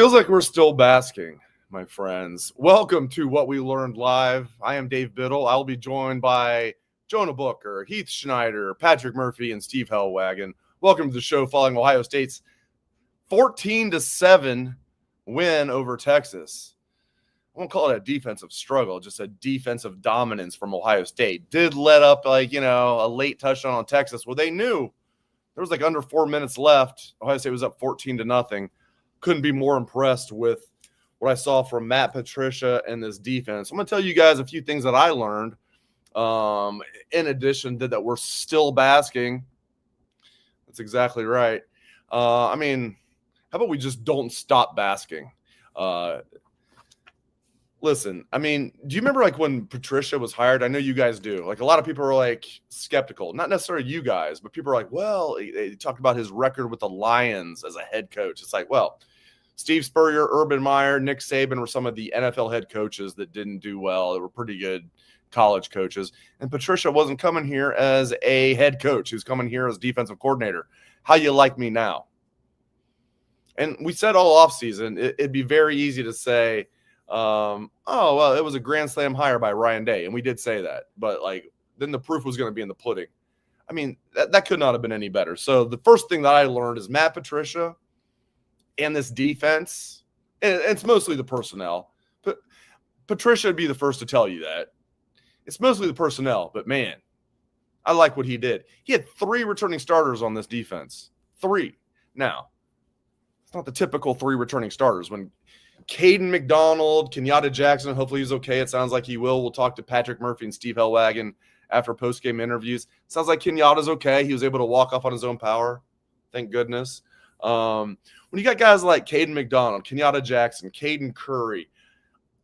Feels like we're still basking, my friends. Welcome to What We Learned Live. I am Dave Biddle. I'll be joined by Jonah Booker, Heath Schneider, Patrick Murphy, and Steve Helwagen. Welcome to the show following Ohio State's 14-7 win over Texas. I won't call it a defensive struggle, just a defensive dominance from Ohio State. Did let up a late touchdown on Texas. Well, they knew there was under 4 minutes left. Ohio State was up 14-0. Couldn't be more impressed with what I saw from Matt Patricia and this defense. I'm going to tell you guys a few things that I learned in addition to that we're still basking. That's exactly right. How about we just don't stop basking? Listen, do you remember when Patricia was hired? I know you guys do. A lot of people are skeptical. Not necessarily you guys, but people are well, they talked about his record with the Lions as a head coach. It's Steve Spurrier, Urban Meyer, Nick Saban were some of the NFL head coaches that didn't do well. They were pretty good college coaches. And Patricia wasn't coming here as a head coach. He was coming here as defensive coordinator. How you like me now? And we said all offseason, it'd be very easy to say, it was a grand slam hire by Ryan Day. And we did say that. But, then the proof was going to be in the pudding. That could not have been any better. So the first thing that I learned is Matt Patricia and this defense, and it's mostly the personnel. But Patricia would be the first to tell you that. It's mostly the personnel. But, man, I like what he did. He had 3 returning starters on this defense. 3. Now, it's not the typical 3 returning starters. When Caden McDonald, Kinyatta Jackson, hopefully he's okay. It sounds like he will. We'll talk to Patrick Murphy and Steve Helwagen after postgame interviews. Sounds like Kinyatta's okay. He was able to walk off on his own power. Thank goodness. When you got guys like Caden McDonald, Kinyatta Jackson, Caden Curry,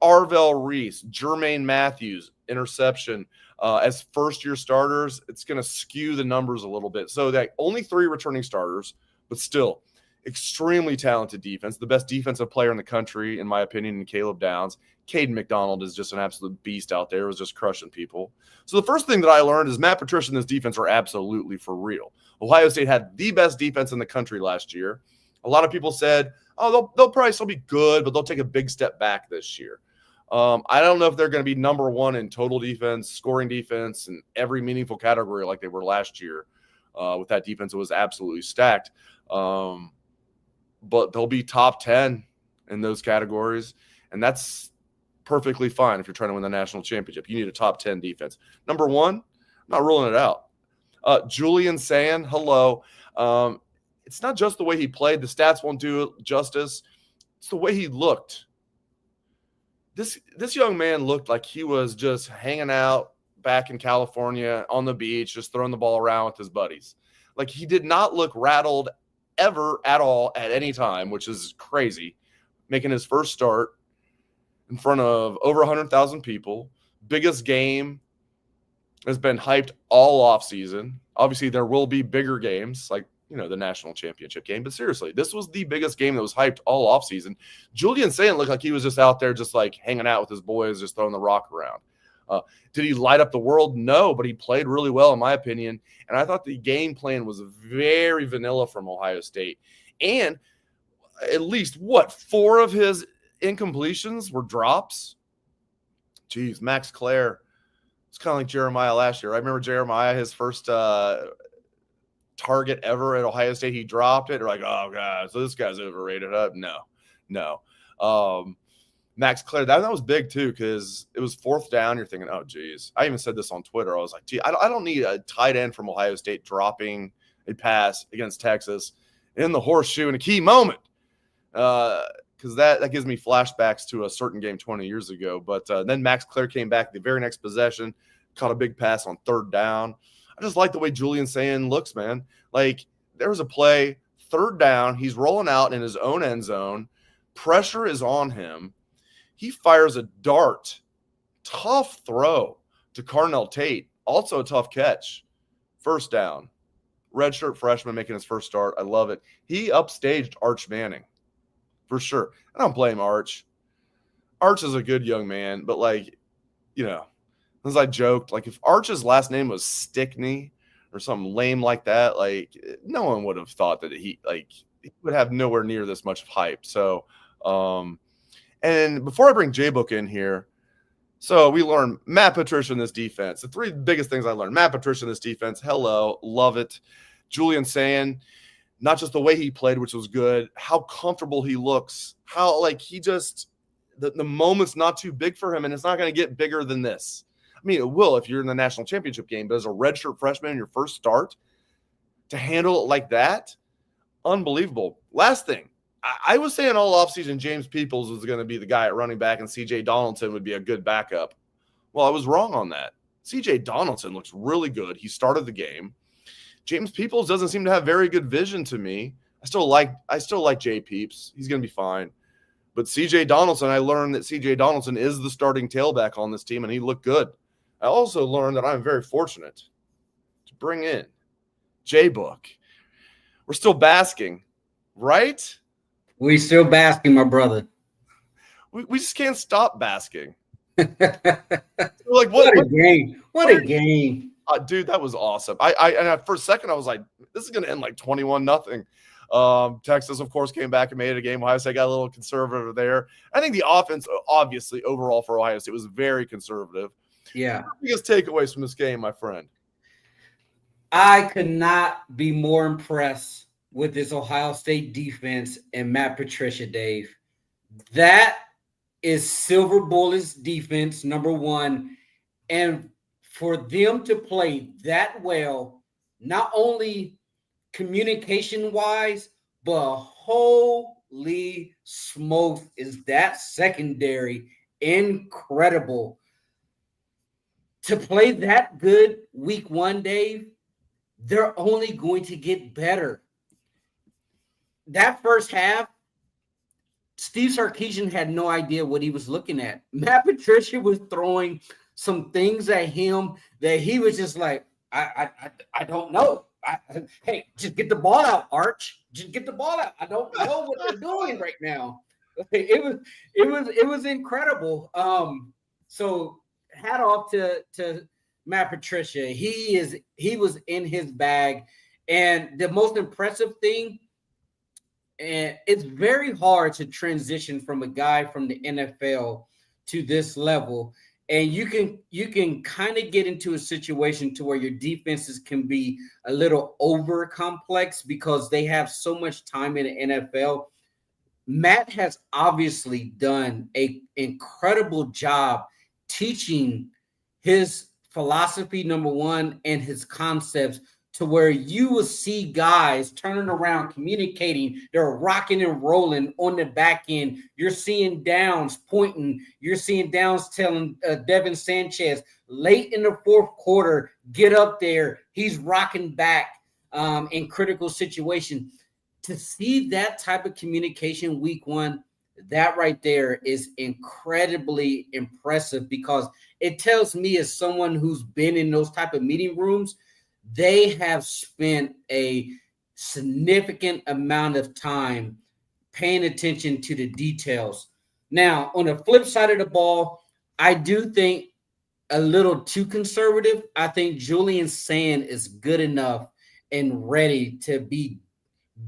Arvell Reese, Jermaine Matthews, interception as first-year starters, it's going to skew the numbers a little bit. So that only 3 returning starters, but still extremely talented defense, the best defensive player in the country, in my opinion, in Caleb Downs. Caden McDonald is just an absolute beast out there. It was just crushing people. So the first thing that I learned is Matt Patricia and this defense are absolutely for real. Ohio State had the best defense in the country last year. A lot of people said, they'll probably still be good, but they'll take a big step back this year. I don't know if they're going to be number 1 in total defense, scoring defense, and every meaningful category like they were last year with that defense. It was absolutely stacked. But they'll be top 10 in those categories, and that's perfectly fine if you're trying to win the national championship. You need a top 10 defense. Number 1, I'm not ruling it out. Julian Sayin, hello. It's not just the way he played. The stats won't do it justice. It's the way he looked. This young man looked like he was just hanging out back in California on the beach, just throwing the ball around with his buddies. He did not look rattled ever at all at any time, which is crazy. Making his first start in front of over 100,000 people. Biggest game has been hyped all offseason. Obviously, there will be bigger games the national championship game. But seriously, this was the biggest game that was hyped all offseason. Julian Sayin looked like he was just out there just hanging out with his boys, just throwing the rock around. Did he light up the world? No, but he played really well, in my opinion. And I thought the game plan was very vanilla from Ohio State. And at least, 4 of his incompletions were drops? Jeez, Max Clare. It's kind of like Jeremiah last year. I remember Jeremiah, his first target ever at Ohio State, he dropped it. They're oh, God, so this guy's overrated. No. Max Clare, that was big too, because it was 4th down. You're thinking, oh, geez. I even said this on Twitter. I was like, gee, I don't need a tight end from Ohio State dropping a pass against Texas in the horseshoe in a key moment, because that gives me flashbacks to a certain game 20 years ago. But then Max Clare came back the very next possession, caught a big pass on 3rd down. I just like the way Julian Sayin looks, man. There was a play, 3rd down. He's rolling out in his own end zone. Pressure is on him. He fires a dart. Tough throw to Carnell Tate. Also a tough catch. 1st down. Redshirt freshman making his first start. I love it. He upstaged Arch Manning. For sure. I don't blame Arch. Arch is a good young man, but as I joked, if Arch's last name was Stickney or something lame like that, no one would have thought that he would have nowhere near this much hype. So And before I bring J-Book in here, so we learned Matt Patricia in this defense. The three biggest things I learned. Matt Patricia in this defense. Hello. Love it. Julian Sayin, not just the way he played, which was good, how comfortable he looks, how like he just the moment's not too big for him, and it's not going to get bigger than this. I mean, it will if you're in the national championship game, but as a redshirt freshman in your first start, to handle it like that, unbelievable. Last thing, I was saying all offseason James Peoples was going to be the guy at running back and C.J. Donaldson would be a good backup. Well, I was wrong on that. C.J. Donaldson looks really good. He started the game. James Peoples doesn't seem to have very good vision to me. I still like Jay Peeps. He's going to be fine. But C.J. Donaldson, I learned that C.J. Donaldson is the starting tailback on this team, and he looked good. I also learned that I'm very fortunate to bring in J-Book. We're still basking, right? We still basking, my brother. We just can't stop basking. Like what a game! What a game! Dude, that was awesome. And for a second I was like, this is going to end like 21-0. Texas, of course, came back and made it a game. Ohio State got a little conservative there. I think the offense, obviously, overall for Ohio State was very conservative. Yeah. What are the biggest takeaways from this game, my friend? I could not be more impressed with this Ohio State defense and Matt Patricia, Dave. That is Silver Bullets defense, number one. And for them to play that well, not only communication-wise, but holy smokes, is that secondary incredible. To play that good week one, Dave, they're only going to get better. That first half, Steve Sarkisian had no idea what he was looking at. Matt Patricia was throwing some things at him that he was just like, I don't know. Hey, just get the ball out, Arch. Just get the ball out. I don't know what they're doing right now. It was incredible. So hat off to Matt Patricia. He was in his bag. And the most impressive thing, and it's very hard to transition from a guy from the NFL to this level. And you can kind of get into a situation to where your defenses can be a little over complex because they have so much time in the NFL. Matt has obviously done an incredible job teaching his philosophy, number one, and his concepts to where you will see guys turning around, communicating. They're rocking and rolling on the back end. You're seeing Downs pointing. You're seeing Downs telling Devin Sanchez late in the fourth quarter, get up there. He's rocking back in critical situation. To see that type of communication week one, that right there is incredibly impressive because it tells me as someone who's been in those type of meeting rooms, they have spent a significant amount of time paying attention to the details. Now, on the flip side of the ball, I do think a little too conservative. I think Julian Sayin is good enough and ready to be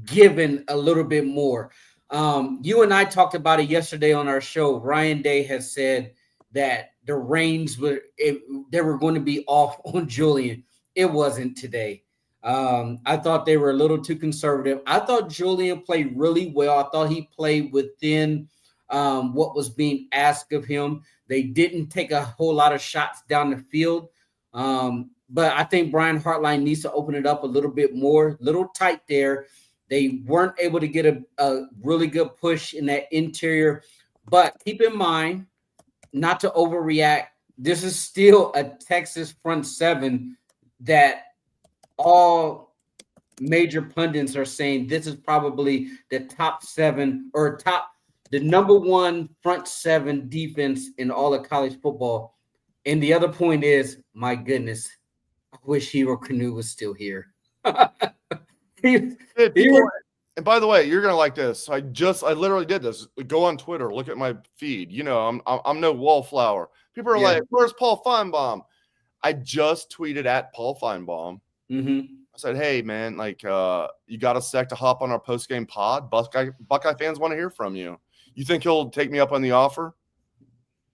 given a little bit more. You and I talked about it yesterday on our show. Ryan Day has said that the reins they were going to be off on Julian. It wasn't today. I thought they were a little too conservative. I thought Julian played really well. I thought he played within what was being asked of him. They didn't take a whole lot of shots down the field. But I think Brian Hartline needs to open it up a little bit more, little tight there. They weren't able to get a really good push in that interior. But keep in mind, not to overreact, this is still a Texas front seven that all major pundits are saying this is probably the top seven or the number one front seven defense in all of college football. And the other point is, my goodness, I wish Hero Canoe was still here. And by the way, you're gonna like this. I literally did this. Go on Twitter, look at my feed. You know, I'm no wallflower. People are like, "Where's Paul Finebaum?" I just tweeted at Paul Finebaum. Mm-hmm. I said, "Hey man, you got a sec to hop on our postgame pod? Buckeye fans want to hear from you. You think he'll take me up on the offer?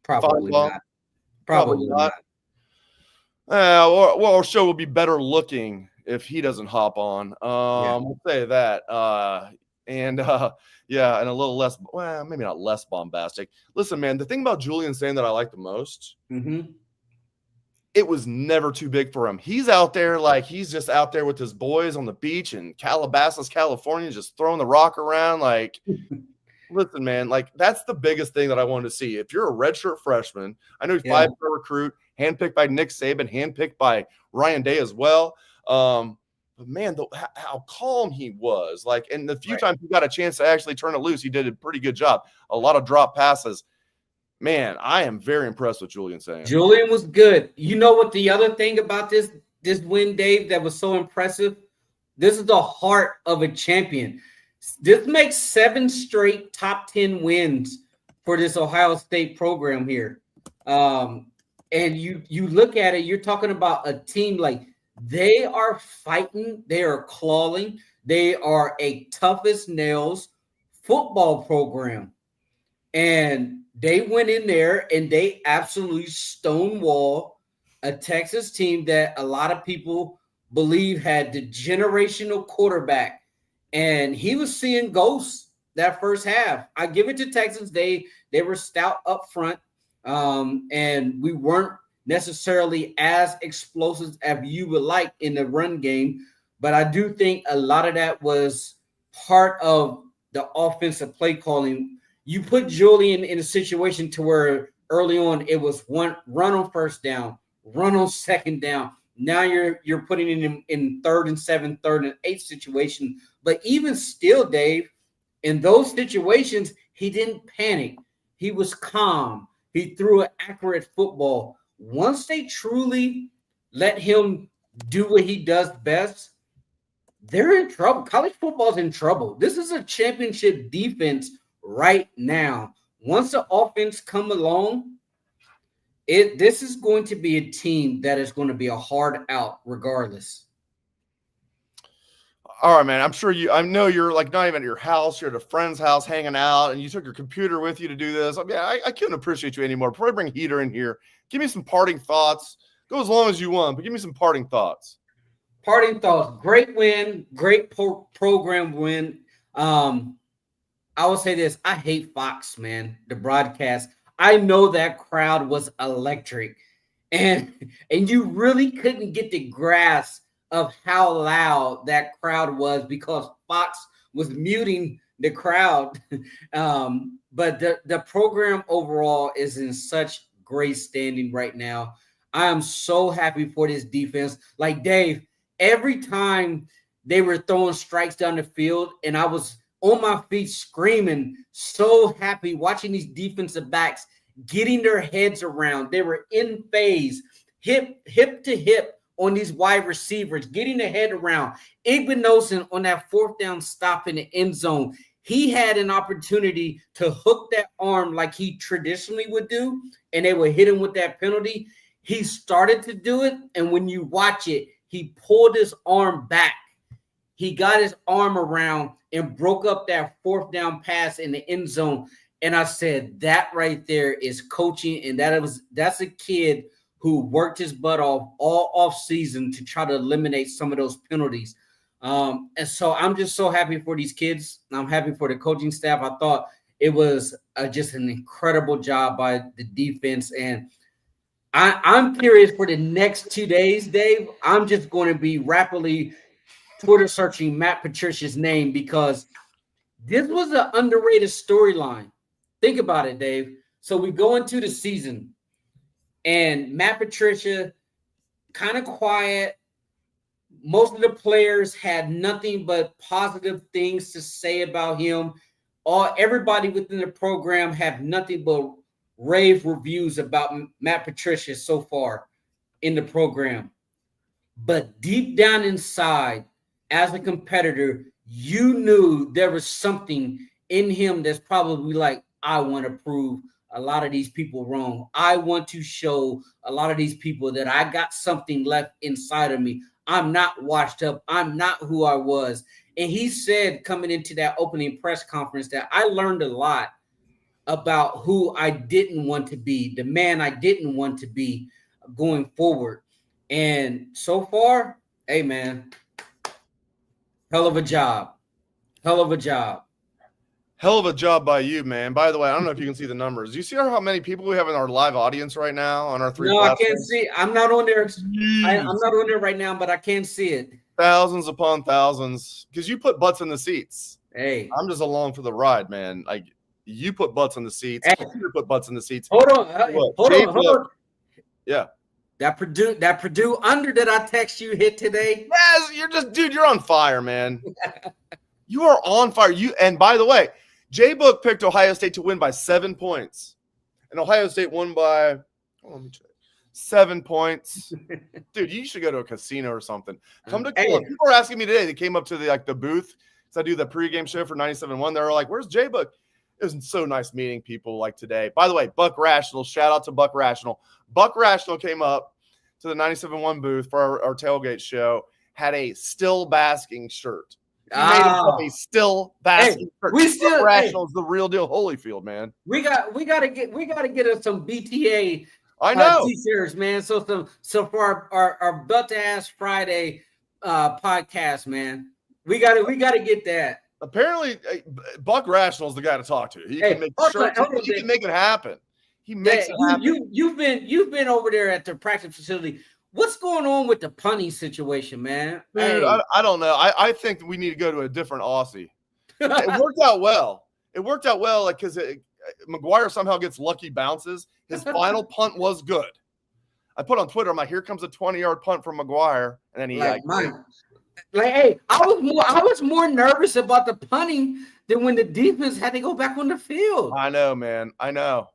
Probably Finebaum? not. Probably not. Our show will be better looking if he doesn't hop on. We'll say that. And a little less, well, maybe not less bombastic. Listen, man, the thing about Julian Sayin that I like the most, it was never too big for him. He's out there like he's just out there with his boys on the beach in Calabasas, California, just throwing the rock around. Like, listen, man, like that's the biggest thing that I wanted to see. If you're a redshirt freshman, I know he's 5-star recruit, handpicked by Nick Saban, handpicked by Ryan Day as well. But man, how calm he was. Like, and the few times he got a chance to actually turn it loose, he did a pretty good job. A lot of drop passes. Man, I am very impressed with Julian Sayin. Julian was good. You know what the other thing about this win, Dave, that was so impressive? This is the heart of a champion. This makes 7 straight top 10 wins for this Ohio State program here. And you look at it, you're talking about a team like they are fighting, they are clawing, they are a tough as nails football program. And they went in there and they absolutely stonewall a Texas team that a lot of people believe had the generational quarterback. And he was seeing ghosts that first half. I give it to Texans. They were stout up front. And we weren't necessarily as explosive as you would like in the run game. But I do think a lot of that was part of the offensive play calling. You put Julian in a situation to where early on it was one run on first down, run on second down. Now you're putting him in 3rd and 7, 3rd and 8 situation. But even still, Dave, in those situations, he didn't panic. He was calm. He threw an accurate football. Once they truly let him do what he does best, they're in trouble. College football's in trouble. This is a championship defense right now. Once the offense come along, this is going to be a team that is going to be a hard out regardless. All right, man. I know you're like not even at your house. You're at a friend's house hanging out, and you took your computer with you to do this. I mean, I couldn't appreciate you anymore. Before I bring Heater in here, give me some parting thoughts. Go as long as you want, but give me some parting thoughts. Parting thoughts. Great win. Great program win. I will say this. I hate Fox, man, the broadcast. I know that crowd was electric. And you really couldn't get the grasp of how loud that crowd was because Fox was muting the crowd. But the program overall is in such great standing right now. I am so happy for this defense. Like, Dave, every time they were throwing strikes down the field and I was on my feet screaming, so happy watching these defensive backs getting their heads around. They were in phase, hip to hip on these wide receivers, getting their head around. Igbenogson on that 4th down stop in the end zone, he had an opportunity to hook that arm like he traditionally would do, and they would hit him with that penalty. He started to do it, and when you watch it, he pulled his arm back. He got his arm around and broke up that 4th down pass in the end zone. And I said, that right there is coaching. And that's a kid who worked his butt off all off season to try to eliminate some of those penalties. And so I'm just so happy for these kids. I'm happy for the coaching staff. I thought it was just an incredible job by the defense. And I'm curious for the next 2 days, Dave. I'm just going to be rapidly Twitter searching Matt Patricia's name because this was an underrated storyline. Think about it, Dave. So we go into the season and Matt Patricia kind of quiet. Most of the players had nothing but positive things to say about him. Everybody within the program have nothing but rave reviews about Matt Patricia so far in the program. But deep down inside, as a competitor, you knew there was something in him that's probably like, I want to prove a lot of these people wrong. I want to show a lot of these people that I got something left inside of me. I'm not washed up. I'm not who I was. And he said coming into that opening press conference that I learned a lot about who I didn't want to be, the man I didn't want to be going forward. And so far, hey, man, hell of a job. Hell of a job. Hell of a job by you, man. By the way, I don't know if you can see the numbers. Do you see how many people we have in our live audience right now on our 3 platforms? I can't see. I'm not on there. I'm not on there right now, but I can see it. Thousands upon thousands. Because you put butts in the seats. Hey. I'm just along for the ride, man. Like, you put butts in the seats. Hey. You put butts in the seats. Hold on. Hold on. Yeah. That Purdue under that I text you hit today. Yes, you're on fire, man. You are on fire. And by the way, J-Book picked Ohio State to win by 7 points. And Ohio State won by 7 points. Dude, you should go to a casino or something. Come to People are asking me today. They came up to the booth. So I do the pregame show for 97.1. They were like, where's J-Book? It was so nice meeting people like today. By the way, Buck Rational, shout out to Buck Rational. Buck Rational came up to the 97.1 booth for our tailgate show, had a Still Basking shirt. He made himself a Still Basking shirt. Buck Rational is the real deal Holyfield, man. We gotta get us some BTA t-shirts, man. So for our Butt to Ass Friday podcast, man. We gotta get that. Apparently, Buck Rational is the guy to talk to. He can make shirts. He can make it happen. He makes it happen. You've been over there at the practice facility. What's going on with the punting situation, man? Dude, I don't know. I think we need to go to a different Aussie. It worked out well. Like, because McGuire somehow gets lucky bounces. His final punt was good. I put on Twitter, I'm like, here comes a 20-yard punt from McGuire, and then he hey, I was more nervous about the punting than when the defense had to go back on the field. I know, man. I know.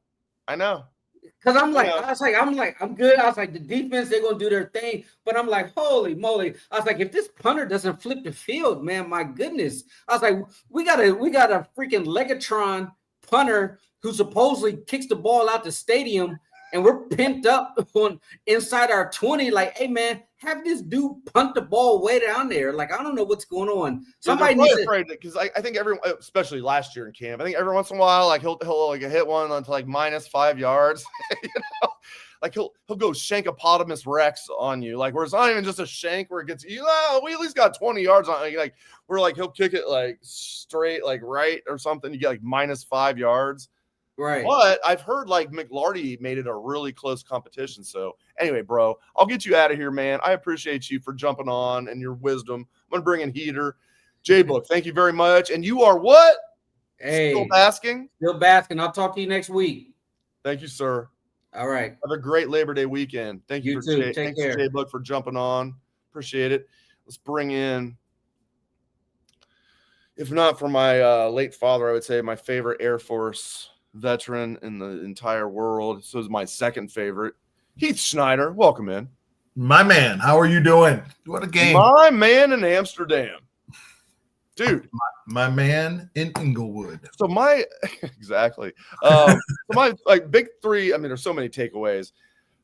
Because I'm good. I was like, the defense, they're gonna do their thing. But I'm like, holy moly. I was like, if this punter doesn't flip the field, man, my goodness. I was like, we got a freaking Legatron punter who supposedly kicks the ball out the stadium, and we're pent up on inside our 20. Like, hey, man, have this dude punt the ball way down there. Like, I don't know what's going on. Somebody needs to, afraid because I think everyone, especially last year in camp, I think every once in a while, like he'll like hit one onto like -5 yards. Like he'll go Shankopotamus Rex on you. Like, where it's not even just a shank where it gets you. We at least got 20 yards on. Like where like he'll kick it like straight like right or something. You get like -5 yards. Right. But I've heard like McLarty made it a really close competition. So anyway, bro, I'll get you out of here, man. I appreciate you for jumping on and your wisdom. I'm going to bring in Heater. J-Book, thank you very much. And you are what? Hey. Still basking? Still basking. I'll talk to you next week. Thank you, sir. All right. Have a great Labor Day weekend. Thank you too. Thanks to J-Book for jumping on. Appreciate it. Let's bring in, if not for my late father, I would say my favorite Air Force veteran in the entire world. So is my second favorite, Heath Schneider. Welcome in. My man, how are you doing? What a game. My man in Amsterdam. Dude. My man in Inglewood. So exactly. So my like big three, I mean, there's so many takeaways.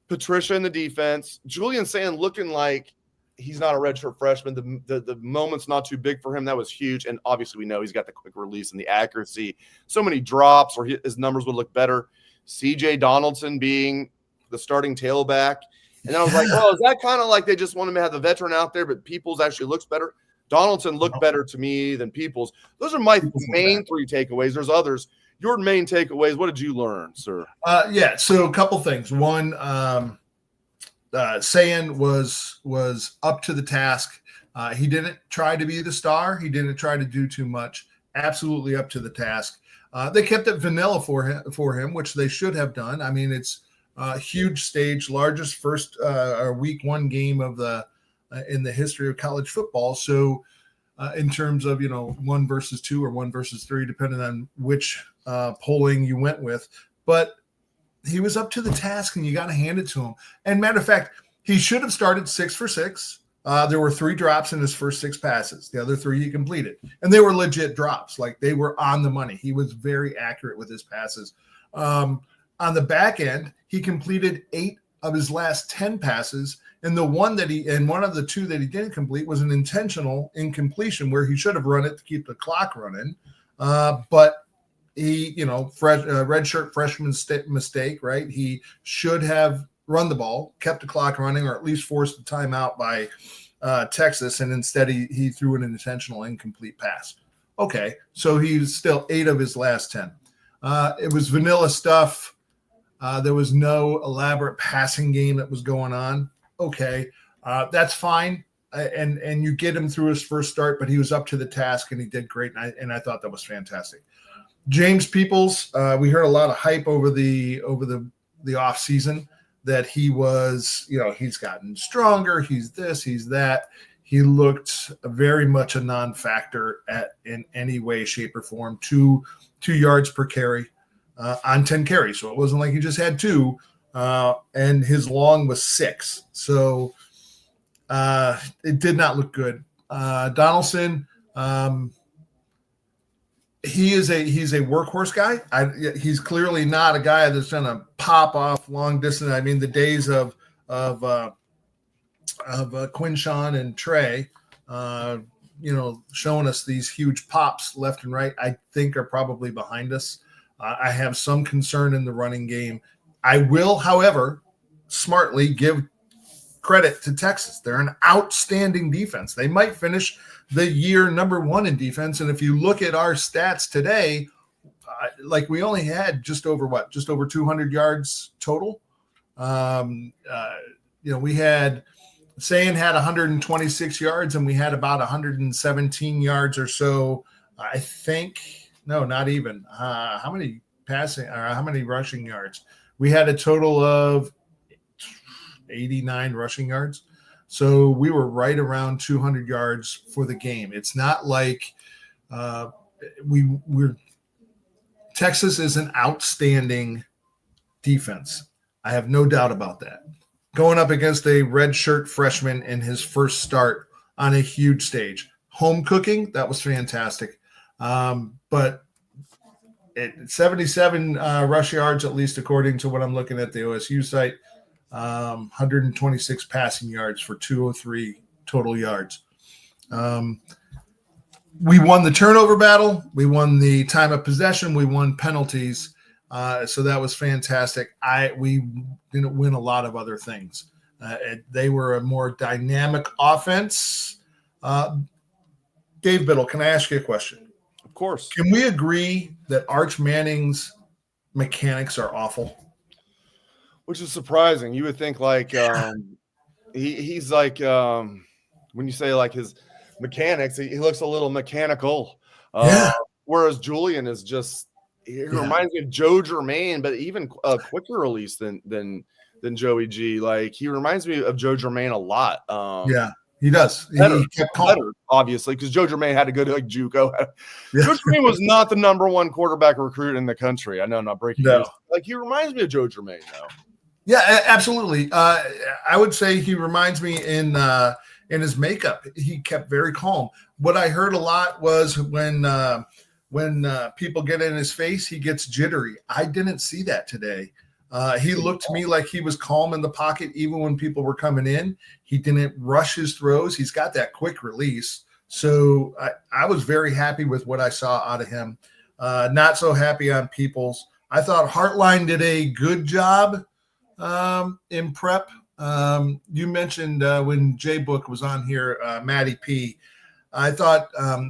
Patricia in the defense, Julian Sayin looking like he's not a redshirt freshman. The moment's not too big for him. That was huge. And obviously we know he's got the quick release and the accuracy. So many drops or his numbers would look better. CJ Donaldson being the starting tailback. And then I was like, well, is that kind of like they just want him to have the veteran out there, but Peoples actually looks better? Donaldson looked better to me than Peoples. Those are my main three takeaways. There's others. Your main takeaways, what did you learn, sir? So a couple things. One, Sayin was up to the task. He didn't try to be the star. He didn't try to do too much. Absolutely up to the task. They kept it vanilla for him, which they should have done. I mean, it's a huge stage, largest first week one game of in the history of college football. So in terms of 1 versus 2 or 1 versus 3, depending on which polling you went with, but he was up to the task, and you got to hand it to him. And matter of fact, he should have started 6 for 6. There were 3 drops in his first 6 passes. The other 3 he completed, and they were legit drops. Like, they were on the money. He was very accurate with his passes. On the back end, he completed 8 of his last 10 passes, and one of the 2 that he didn't complete was an intentional incompletion where he should have run it to keep the clock running. But he, redshirt freshman mistake, right? He should have run the ball, kept the clock running, or at least forced the timeout by Texas, and instead he threw an intentional incomplete pass. Okay, so he's still 8 of his last 10. It was vanilla stuff. There was no elaborate passing game that was going on. Okay, that's fine. And you get him through his first start, but he was up to the task and he did great. And I thought that was fantastic. James Peoples, we heard a lot of hype over the off season that he was, he's gotten stronger. He's this, he's that. He looked very much a non-factor in any way, shape, or form. 2 yards per carry on 10 carries. So it wasn't like he just had 2, and his long was 6. So it did not look good. Donaldson, he's a workhorse guy. He's clearly not a guy that's going to pop off long distance. I mean, the days of Quinshawn and Trey, showing us these huge pops left and right, I think are probably behind us. I have some concern in the running game. I will, however, smartly give credit to Texas. They're an outstanding defense. They might finish the year number 1 in defense. And if you look at our stats today, we only had just over 200 yards total. We had Sayin had 126 yards, and we had about 117 yards or so. I think, no, not even. How many rushing yards? We had a total of 89 rushing yards. So we were right around 200 yards for the game. It's not like Texas is an outstanding defense. I have no doubt about that. Going up against a redshirt freshman in his first start on a huge stage. Home cooking, that was fantastic. But 77 rush yards, at least according to what I'm looking at the OSU site, 126 passing yards for 203 total yards. We won the turnover battle. We won the time of possession. We won penalties. So that was fantastic. We didn't win a lot of other things. They were a more dynamic offense. Dave Biddle, can I ask you a question? Of course. Can we agree that Arch Manning's mechanics are awful? Which is surprising. You would think he's like when you say like his mechanics, he looks a little mechanical. Whereas Julian is just reminds me of Joe Germain, but even a quicker release than Joey G. Like he reminds me of Joe Germain a lot. He does. He kept better, obviously, because Joe Germain had to go to like JUCO. Joe Germain was not the number 1 quarterback recruit in the country. I know, I'm not breaking news. Like he reminds me of Joe Germain though. Yeah, absolutely. I would say he reminds me in his makeup. He kept very calm. What I heard a lot was when people get in his face, he gets jittery. I didn't see that today. He looked to me like he was calm in the pocket, even when people were coming in. He didn't rush his throws. He's got that quick release. So I was very happy with what I saw out of him. Not so happy on Peoples. I thought Hartline did a good job in prep. You mentioned when J Book was on here, Matty P. I thought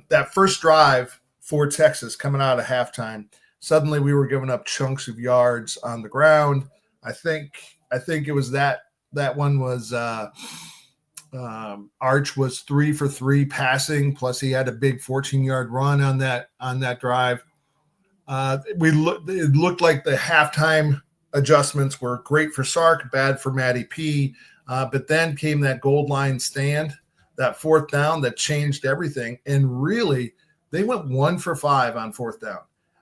that first drive for Texas coming out of halftime, suddenly we were giving up chunks of yards on the ground. I think it was that one was Arch was 3 for 3 passing, plus he had a big 14-yard run on that drive. It looked like the halftime adjustments were great for Sark, bad for Matty P. But then came that goal line stand, that 4th down that changed everything. And really, they went 1 for 5 on 4th down.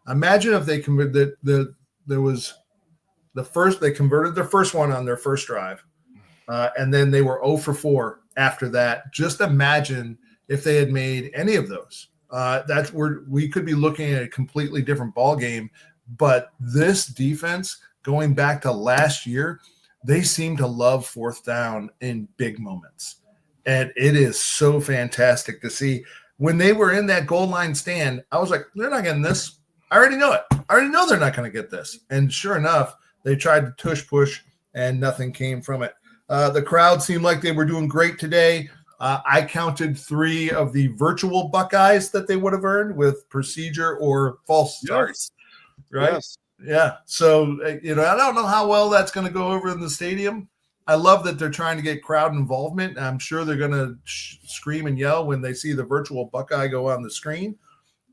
Imagine if they converted they converted their first one on their first drive, and then they were 0 for 4 after that. Just imagine if they had made any of those. That's where we could be looking at a completely different ball game. But this defense, going back to last year, they seem to love 4th down in big moments. And it is so fantastic to see. When they were in that goal line stand, I was like, they're not getting this. I already know it. I already know they're not going to get this. And sure enough, they tried to tush push and nothing came from it. The crowd seemed like they were doing great today. I counted 3 of the virtual Buckeyes that they would have earned with procedure or false starts. Right? Yes. Yeah. So, I don't know how well that's going to go over in the stadium. I love that they're trying to get crowd involvement. I'm sure they're going to scream and yell when they see the virtual Buckeye go on the screen.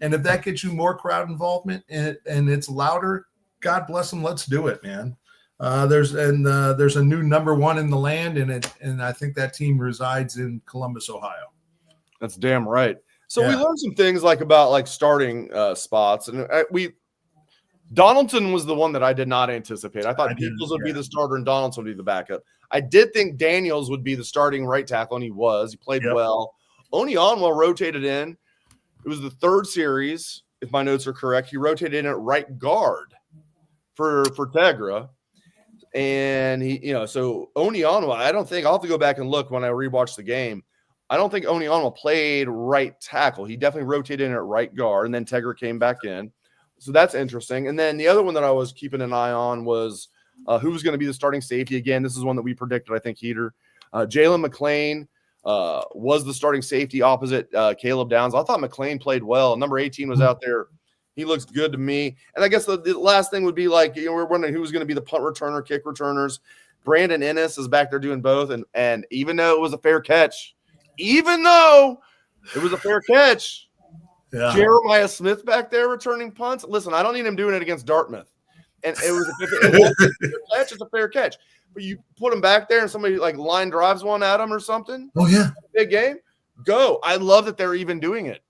And if that gets you more crowd involvement and it's louder, God bless them. Let's do it, man. There's a new number 1 in the land, and I think that team resides in Columbus, Ohio. That's damn right. So we learned some things about starting spots, and Donaldson was the one that I did not anticipate. I thought Peoples would be the starter and Donaldson would be the backup. I did think Daniels would be the starting right tackle, and he was. He played well. Onionwa rotated in. It was the 3rd series, if my notes are correct. He rotated in at right guard for Tegra. And so Onionwa, I'll have to go back and look when I rewatch the game. I don't think Onionwa played right tackle. He definitely rotated in at right guard, and then Tegra came back in. So that's interesting. And then the other one that I was keeping an eye on was who was going to be the starting safety again. This is one that we predicted, I think, Heater. Jalen McClain was the starting safety opposite Caleb Downs. I thought McClain played well. Number 18 was out there. He looks good to me. And I guess the last thing would be we're wondering who was going to be the punt returner, kick returners. Brandon Ennis is back there doing both. And even though it was a fair catch, Jeremiah Smith back there returning punts. Listen, I don't need him doing it against Dartmouth. And it was a fair catch. It's a fair catch. But you put him back there and somebody line drives one at him or something. Oh, yeah. Big game. Go. I love that they're even doing it.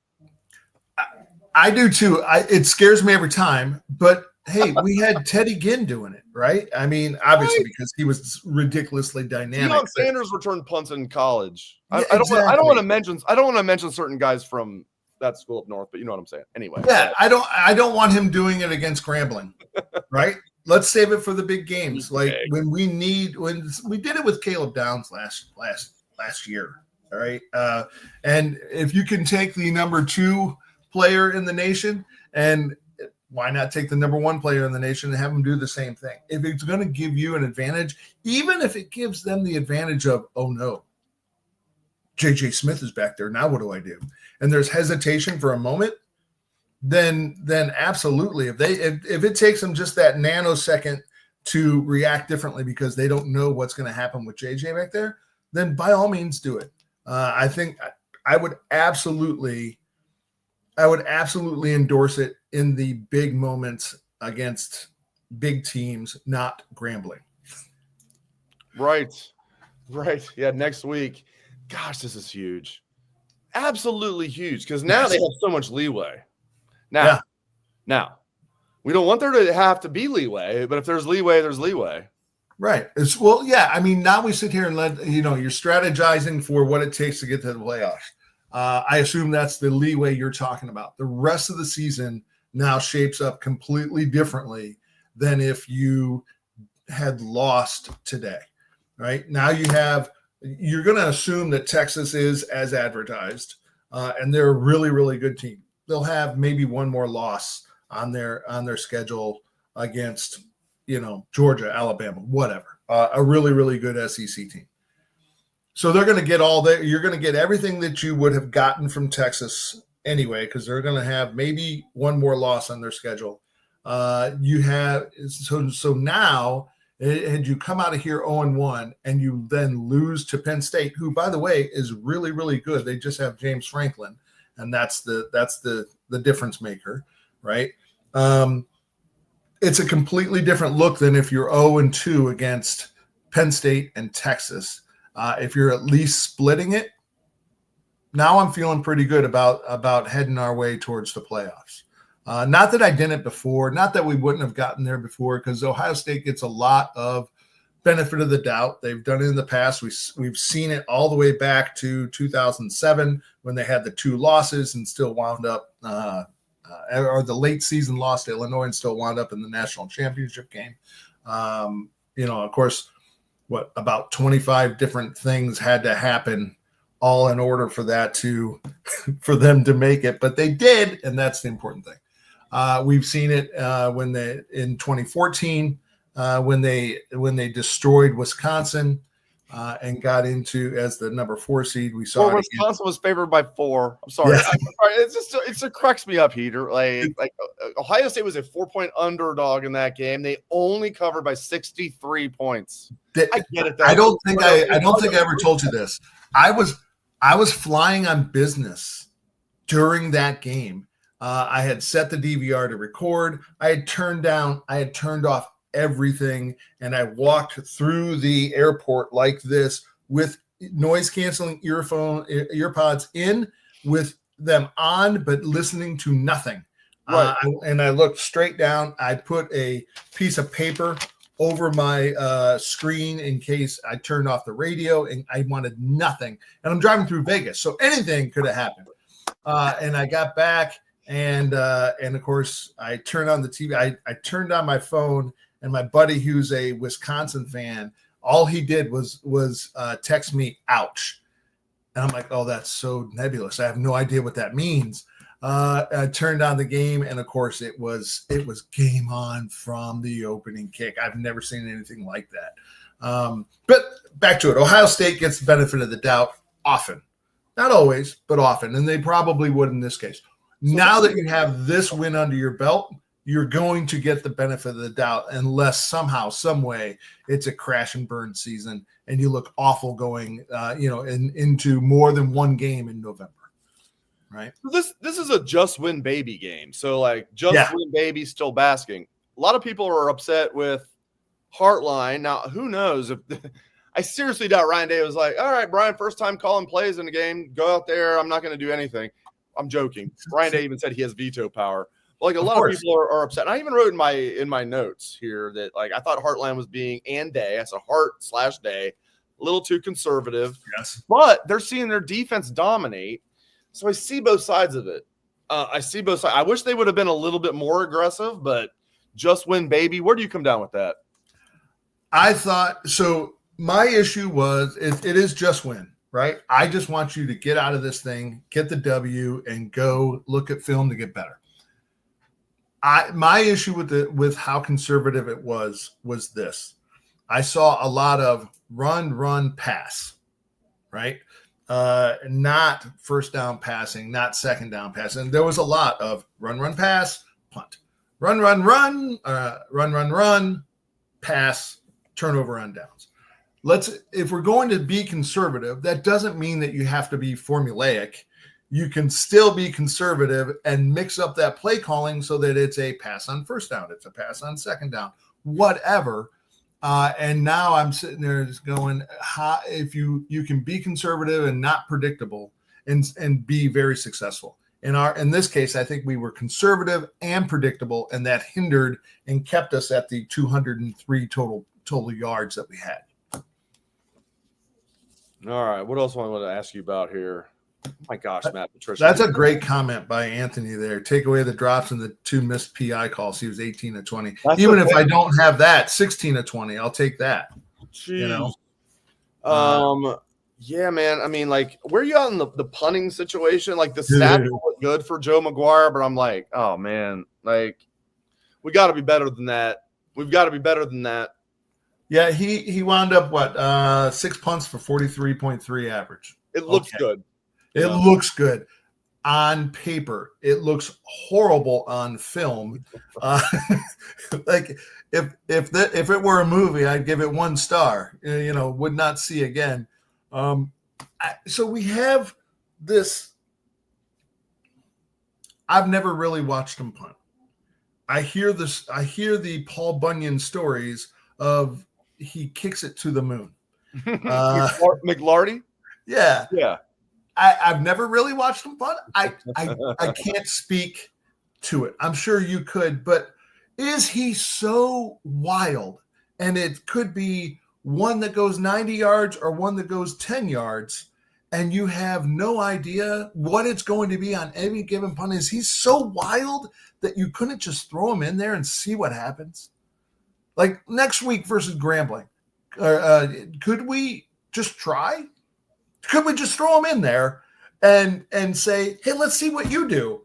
I do too. It scares me every time. But, hey, we had Teddy Ginn doing it, right? I mean, obviously because he was ridiculously dynamic. Deion Sanders returned punts in college. I don't want to mention certain guys from that school up north, but you know what I'm saying. Anyway. Yeah, I don't want him doing it against Grambling, right? Let's save it for the big games. When we did it with Caleb Downs last year. All right. And if you can take the number 2 player in the nation, and why not take the number 1 player in the nation and have them do the same thing? If it's going to give you an advantage, even if it gives them the advantage of, oh no, JJ Smith is back there. Now what do I do? And there's hesitation for a moment, then absolutely. If it takes them just that nanosecond to react differently because they don't know what's going to happen with JJ back there, then by all means do it. I think I would absolutely endorse it in the big moments against big teams, not Grambling. Right. Yeah, next week. Gosh, this is huge. Absolutely huge, because now they have so much leeway. Now, we don't want there to have to be leeway, but if there's leeway, there's leeway. Right. I mean, now we sit here and you're strategizing for what it takes to get to the playoffs. I assume that's the leeway you're talking about. The rest of the season now shapes up completely differently than if you had lost today, right? Now you're going to assume that Texas is as advertised, and they're a really, really good team. They'll have maybe one more loss on their schedule against, Georgia, Alabama, whatever, a really, really good SEC team. So they're going to get you're going to get everything that you would have gotten from Texas anyway, because they're going to have maybe one more loss on their schedule. So now, had you come out of here 0-1 and you then lose to Penn State, who, by the way, is really, really good. They just have James Franklin, and that's the difference maker, right? It's a completely different look than if you're 0-2 against Penn State and Texas. If you're at least splitting it, now I'm feeling pretty good about heading our way towards the playoffs. Not that I didn't before, not that we wouldn't have gotten there before, because Ohio State gets a lot of benefit of the doubt. They've done it in the past. We've seen it all the way back to 2007 when they had the 2 losses and still wound up, or the late season loss to Illinois and still wound up in the national championship game. Of course, about 25 different things had to happen all in order for them to make it, but they did, and that's the important thing. We've seen it in 2014 when they destroyed Wisconsin and got into as the number 4 seed. We saw Wisconsin was favored by 4. I'm sorry. Yeah. It just cracks me up, Heater. Like Ohio State was a 4-point underdog in that game. They only covered by 63 points. I get it. I don't think I ever told you this. I was flying on business during that game. I had set the DVR to record. I had turned off everything, and I walked through the airport like this with noise canceling earpods in, with them on, but listening to nothing. Right. And I looked straight down. I put a piece of paper over my screen in case I turned off the radio, and I wanted nothing. And I'm driving through Vegas, so anything could have happened. And I got back, and of course I turned on the TV. I turned on my phone, and my buddy, who's a Wisconsin fan, all he did was text me, "Ouch." And I'm like, "Oh, that's so nebulous. I have no idea what that means." I turned on the game, and of course it was game on from the opening kick. I've never seen anything like that. But back to it. Ohio State gets the benefit of the doubt often. Not always, but often. And they probably would in this case. Now that you have this win under your belt, you're going to get the benefit of the doubt, unless somehow, some way, it's a crash and burn season and you look awful going, into more than one game in November. Right. This is a just win baby game. So win baby still basking. A lot of people are upset with Heartline. Now, who knows if I seriously doubt Ryan Day was like, "All right, Brian, first time calling plays in the game. Go out there. I'm not going to do anything." I'm joking. Ryan Day even said he has veto power. Like a lot of people are upset. And I even wrote in my notes here that I thought Heartline was being, and Day, that's a Heart/Day, a little too conservative. Yes. But they're seeing their defense dominate. So I see both sides of it. I wish they would have been a little bit more aggressive, but just win, baby. Where do you come down with that? I thought so. My issue was it is just win, right? I just want you to get out of this thing, get the W, and go look at film to get better. My issue with how conservative it was this. I saw a lot of run, pass, right? Not first down passing, not second down passing. There was a lot of run, pass, punt, run, pass, turnover on downs. If we're going to be conservative, that doesn't mean that you have to be formulaic. You can still be conservative and mix up that play calling so that it's a pass on first down, it's a pass on second down, whatever. And now I'm sitting there just going, if you can be conservative and not predictable and be very successful. In this case, I think we were conservative and predictable, and that hindered and kept us at the 203 total yards that we had. All right. What else do I want to ask you about here? Oh my gosh, Matt, Patricia. That's a great comment by Anthony there. Take away the drops and the 2 missed PI calls. He was 18 of 20. Even if I don't have that, 16 of 20, I'll take that. Jeez. Yeah, man. I mean, where are you on the punting situation? The stats look good for Joe McGuire, but I'm like, oh man, we got to be better than that. We've got to be better than that. Yeah, he wound up 6 punts for 43.3 average. It looks good. It looks good on paper. It looks horrible on film. If it were a movie, I'd give it 1 star. Would not see again. So we have this. I've never really watched him punt. I hear the Paul Bunyan stories of he kicks it to the moon. McLarty? Yeah. Yeah. I've never really watched him punt. I can't speak to it. I'm sure you could, but is he so wild? And it could be one that goes 90 yards or one that goes 10 yards, and you have no idea what it's going to be on any given punt. Is he so wild that you couldn't just throw him in there and see what happens? Like next week versus Grambling, could we just try? Could we just throw him in there and say, hey, let's see what you do?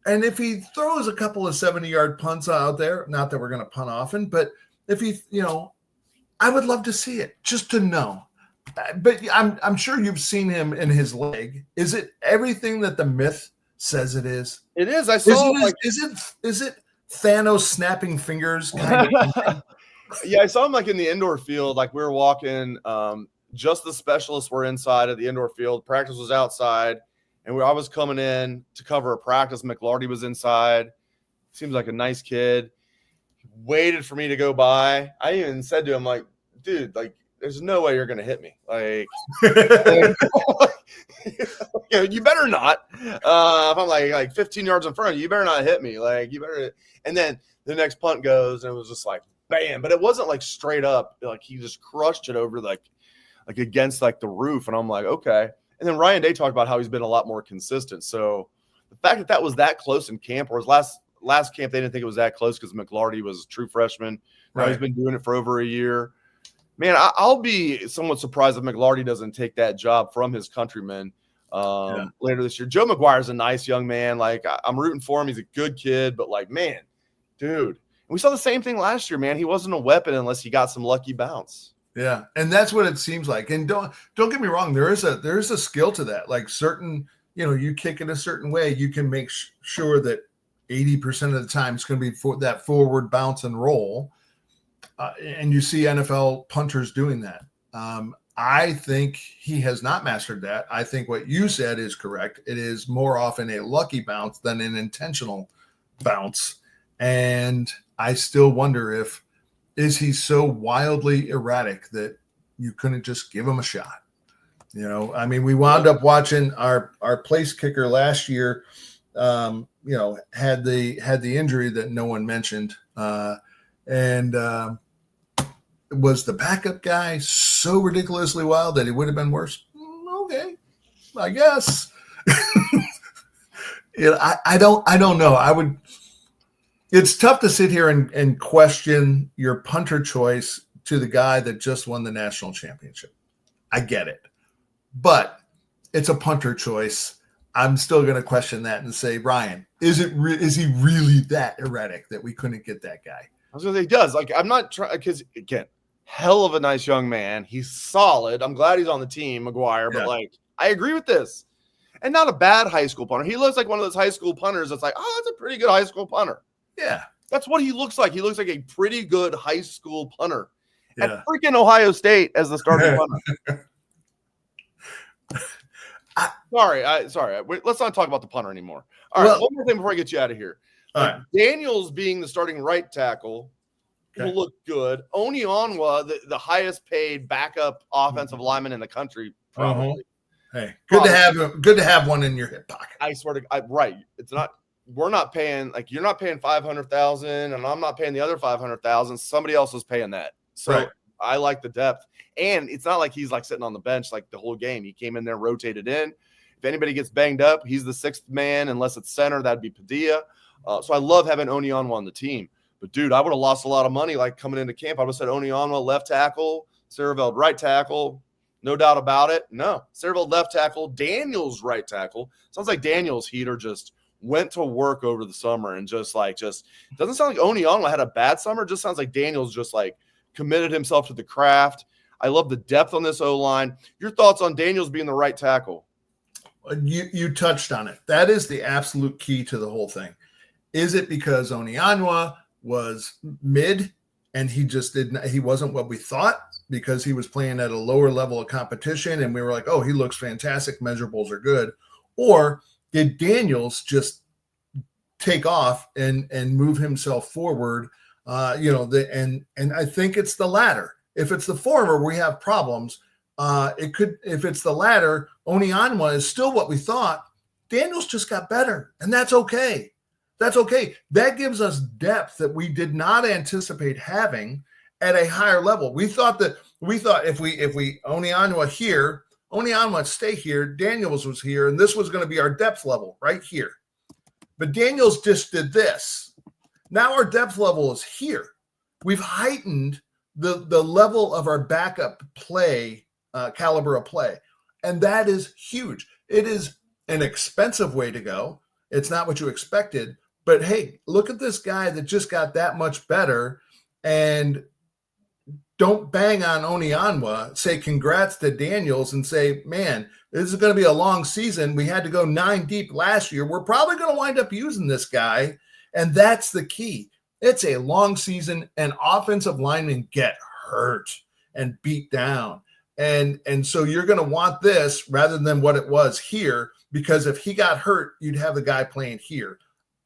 And if he throws a couple of 70-yard punts out there, not that we're going to punt often, but if he, I would love to see it just to know. But I'm sure you've seen him in his leg. Is it everything that the myth says it is? It is. I saw. Is it Thanos snapping fingers kind of thing? Yeah, I saw him like in the indoor field. Like we were walking. Just the specialists were inside at the indoor field. Practice was outside, and I was coming in to cover a practice. McLarty was inside. Seems like a nice kid. He waited for me to go by. I even said to him, like, dude, like, there's no way you're gonna hit me. Like, you better not. If I'm like 15 yards in front of you, you better not hit me. Like, you better. And then the next punt goes, and it was just like bam. But it wasn't like straight up. Like he just crushed it over like against like the roof. And I'm like, okay. And then Ryan Day talked about how he's been a lot more consistent. So the fact that was that close in camp, or his last camp, they didn't think it was that close because McLarty was a true freshman. Now he's been doing it for over a year. Man, I'll be somewhat surprised if McLarty doesn't take that job from his countrymen later this year. Joe McGuire's a nice young man. Like, I'm rooting for him. He's a good kid. But, like, man, dude. And we saw the same thing last year, man. He wasn't a weapon unless he got some lucky bounce. Yeah, and that's what it seems like. And don't get me wrong. There is a skill to that. Like certain, you kick it a certain way, you can make sure that 80% of the time it's going to be for that forward bounce and roll. And you see NFL punters doing that. I think he has not mastered that. I think what you said is correct. It is more often a lucky bounce than an intentional bounce. And I still wonder is he so wildly erratic that you couldn't just give him a shot? I mean, we wound up watching our place kicker last year, had the injury that no one mentioned. Was the backup guy so ridiculously wild that he would have been worse? Okay, I guess. I don't know. It's tough to sit here and question your punter choice to the guy that just won the national championship. I get it, but it's a punter choice. I'm still going to question that and say, Ryan, is he really that erratic that we couldn't get that guy? I was going to say he does. Like, I'm not trying because, again, hell of a nice young man. He's solid. I'm glad he's on the team, McGuire. But, like, I agree with this. And not a bad high school punter. He looks like one of those high school punters that's like, oh, that's a pretty good high school punter. Yeah. That's what he looks like. He looks like a pretty good high school punter at freaking Ohio State as the starting punter. Sorry. Let's not talk about the punter anymore. All right, one more thing before I get you out of here. Right. Daniels being the starting right tackle will look good. Onionwa, the highest paid backup offensive lineman in the country, probably. Hey, good to have one in your hip pocket. I swear to God, right. It's not. We're not paying, like, you're not paying $500,000, and I'm not paying the other $500,000. Somebody else is paying that. So I like the depth. And it's not like he's like sitting on the bench like the whole game. He came in there, rotated in. If anybody gets banged up, he's the sixth man. Unless it's center, that'd be Padilla. So I love having Onionwa on the team. But, dude, I would have lost a lot of money like coming into camp. I would have said Onionwa left tackle, Sareveld right tackle. No doubt about it. No. Sareveld left tackle, Daniels right tackle. Sounds like Daniels Heater just went to work over the summer and just doesn't sound like Onionwa had a bad summer. It just sounds like Daniels just like committed himself to the craft. I love the depth on this O-line. Your thoughts on Daniels being the right tackle? You touched on it. That is the absolute key to the whole thing. Is it because Onionwa was mid and he wasn't what we thought because he was playing at a lower level of competition and we were like, oh, he looks fantastic. Measurables are good. Or did Daniels just take off and move himself forward? And I think it's the latter. If it's the former, we have problems. If it's the latter, Onionwa is still what we thought. Daniels just got better, and that's okay. That's okay. That gives us depth that we did not anticipate having at a higher level. We thought if we Onionwa here, Onionwa stay here, Daniels was here, and this was going to be our depth level right here. But Daniels just did this. Now our depth level is here. We've heightened the level of our backup play, caliber of play, and that is huge. It is an expensive way to go. It's not what you expected. But hey, look at this guy that just got that much better, and don't bang on Onyanwa. Say congrats to Daniels and say, man, this is going to be a long season. We had to go 9 deep last year. We're probably going to wind up using this guy, and that's the key. It's a long season, and offensive linemen get hurt and beat down. And so you're going to want this rather than what it was here, because if he got hurt, you'd have the guy playing here.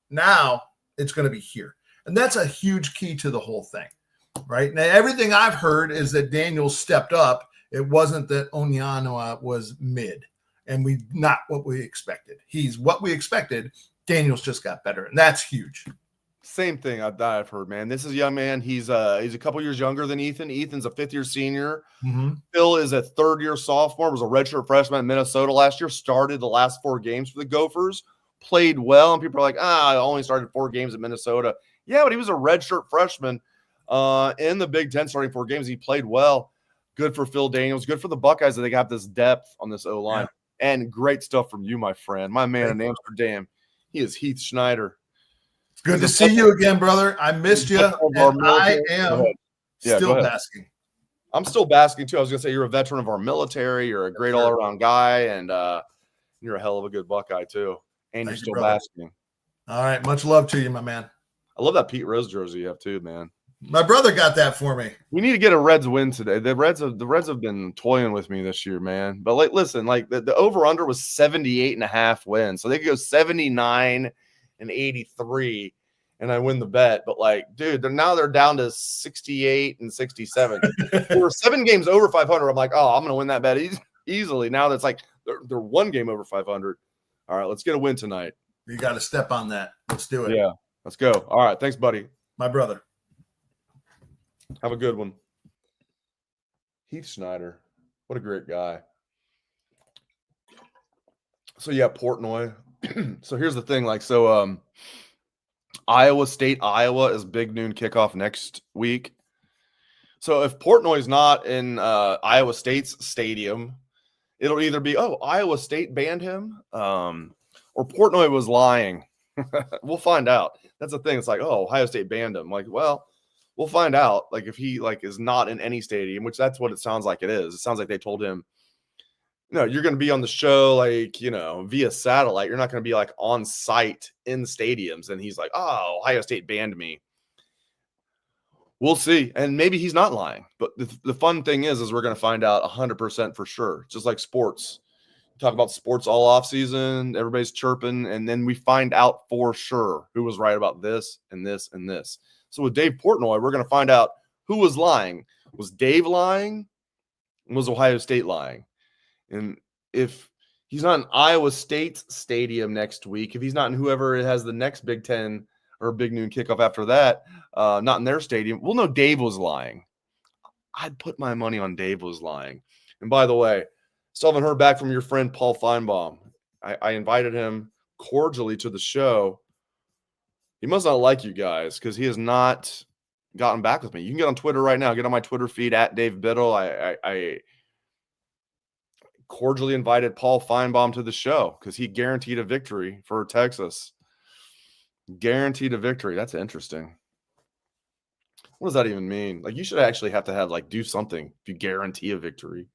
Now it's going to be here. And that's a huge key to the whole thing, right? Now, everything I've heard is that Daniels stepped up. It wasn't that Onyanwa was mid, and not what we expected. He's what we expected. Daniels just got better, and that's huge. Same thing I've heard, man. This is a young man. He's a couple years younger than Ethan. Ethan's a 5th-year senior. Mm-hmm. Phil is a 3rd-year sophomore, was a redshirt freshman in Minnesota last year, started the last 4 games for the Gophers, played well, and people are like, I only started 4 games at Minnesota. Yeah, but he was a redshirt freshman in the Big Ten, starting 4 games. He played well. Good for Phil Daniels. Good for the Buckeyes that they got this depth on this O-line. Yeah. And great stuff from you, my friend. My man in Amsterdam. He is Heath Schneider. Good to see you again, brother. I missed you, and I am still basking. I'm still basking, too. I was going to say you're a veteran of our military. You're a great all-around guy, and you're a hell of a good Buckeye, too. And you're still basking. All right. Much love to you, my man. I love that Pete Rose jersey you have, too, man. My brother got that for me. We need to get a Reds win today. The Reds have been toying with me this year, man. But, listen, the over-under was 78.5 wins. So they could go 79 and 83, and I win the bet. But dude, they're down to 68 and 67. We were 7 games over 500. I'm like, I'm gonna win that bet easily. Now that's they're 1 game over 500. All right, let's get a win tonight. You got to step on that. Let's do it. Yeah, let's go. All right, thanks, buddy. My brother. Have a good one. Heath Schneider, what a great guy. So yeah, Portnoy. So here's the thing, Iowa State, Iowa is big noon kickoff next week. So if Portnoy's not in Iowa State's stadium, it'll either be, Iowa State banned him, or Portnoy was lying. We'll find out. That's the thing. It's Ohio State banned him. We'll find out. If he is not in any stadium, which that's what it sounds like it is. It sounds like they told him, no, you're going to be on the show, via satellite. You're not going to be on site in stadiums. And he's like, Ohio State banned me. We'll see. And maybe he's not lying. But the fun thing is we're going to find out 100% for sure. Just like sports. Talk about sports all off season. Everybody's chirping. And then we find out for sure who was right about this and this and this. So with Dave Portnoy, we're going to find out who was lying. Was Dave lying? Was Ohio State lying? And if he's not in Iowa State's stadium next week, if he's not in whoever has the next Big Ten or Big Noon kickoff after that, not in their stadium, we'll know Dave was lying. I'd put my money on Dave was lying. And by the way, still haven't heard back from your friend Paul Finebaum. I invited him cordially to the show. He must not like you guys because he has not gotten back with me. You can get on Twitter right now. Get on my Twitter feed at Dave Biddle. I cordially invited Paul Finebaum to the show because he guaranteed a victory for Texas. Guaranteed a victory. That's interesting. What does that even mean? You should actually have to have do something if you guarantee a victory.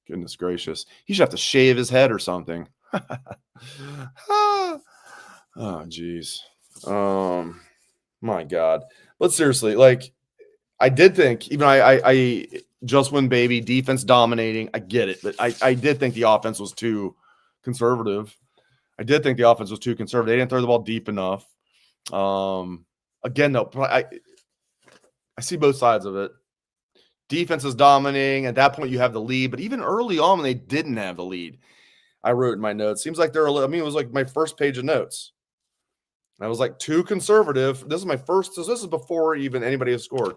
Goodness gracious. He should have to shave his head or something. Oh, geez. My God. But seriously, I did think, even I just win, baby, defense dominating. I get it, but I did think the offense was too conservative. They didn't throw the ball deep enough. Again, though, I see both sides of it. Defense is dominating. At that point, you have the lead. But even early on, when they didn't have the lead, I wrote in my notes. Seems like they're it was my first page of notes. I was too conservative. This is my first. So this is before even anybody has scored.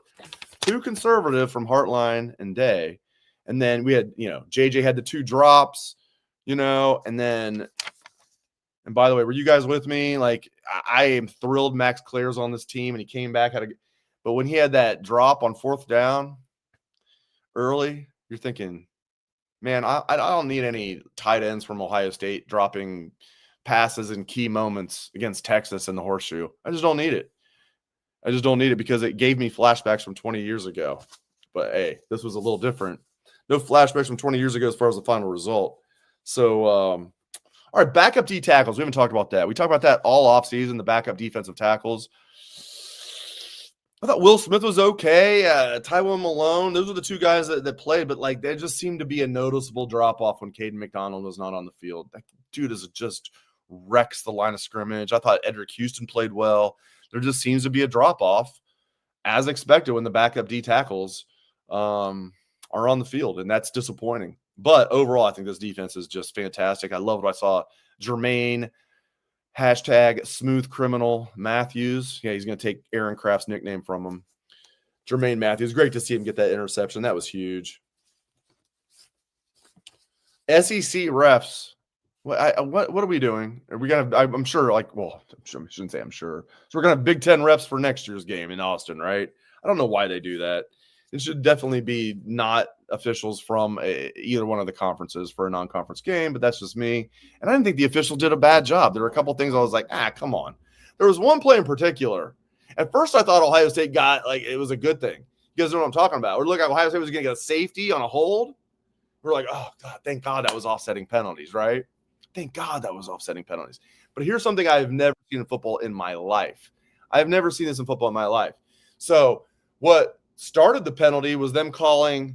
Too conservative from Hartline and Day. And then we had, JJ had the 2 drops, and then, and by the way, were you guys with me? I am thrilled Max Claire's on this team and he came back. But when he had that drop on 4th down early, you're thinking, man, I don't need any tight ends from Ohio State dropping passes in key moments against Texas in the horseshoe. I just don't need it. I just don't need it because it gave me flashbacks from 20 years ago. But, hey, this was a little different. No flashbacks from 20 years ago as far as the final result. So, all right, backup D tackles. We haven't talked about that. We talked about that all offseason, the backup defensive tackles. I thought Will Smith was okay. Tywone Malone, those were the two guys that played, but like there just seemed to be a noticeable drop-off when Caden McDonald was not on the field. That dude is just wrecks the line of scrimmage. I thought Edric Houston played well. There just seems to be a drop-off, as expected, when the backup D tackles are on the field, and that's disappointing. But overall, I think this defense is just fantastic. I loved what I saw. Jermaine, #smoothcriminal Matthews. Yeah, he's going to take Aaron Kraft's nickname from him. Jermaine Matthews. Great to see him get that interception. That was huge. SEC refs. What are we doing? Are we going to – I'm sure, like – well, I shouldn't say I'm sure. So we're going to have Big Ten refs for next year's game in Austin, right? I don't know why they do that. It should definitely be not officials from either one of the conferences for a non-conference game, but that's just me. And I didn't think the official did a bad job. There were a couple things I was like, come on. There was one play in particular. At first, I thought Ohio State got, like, it was a good thing. You guys know what I'm talking about. We're looking at Ohio State was going to get a safety on a hold. We're like, oh, God, thank God that was offsetting penalties, right? Thank God that was offsetting penalties. But here's something I have never seen in football in my life. I have never seen this in football in my life. So what started the penalty was them calling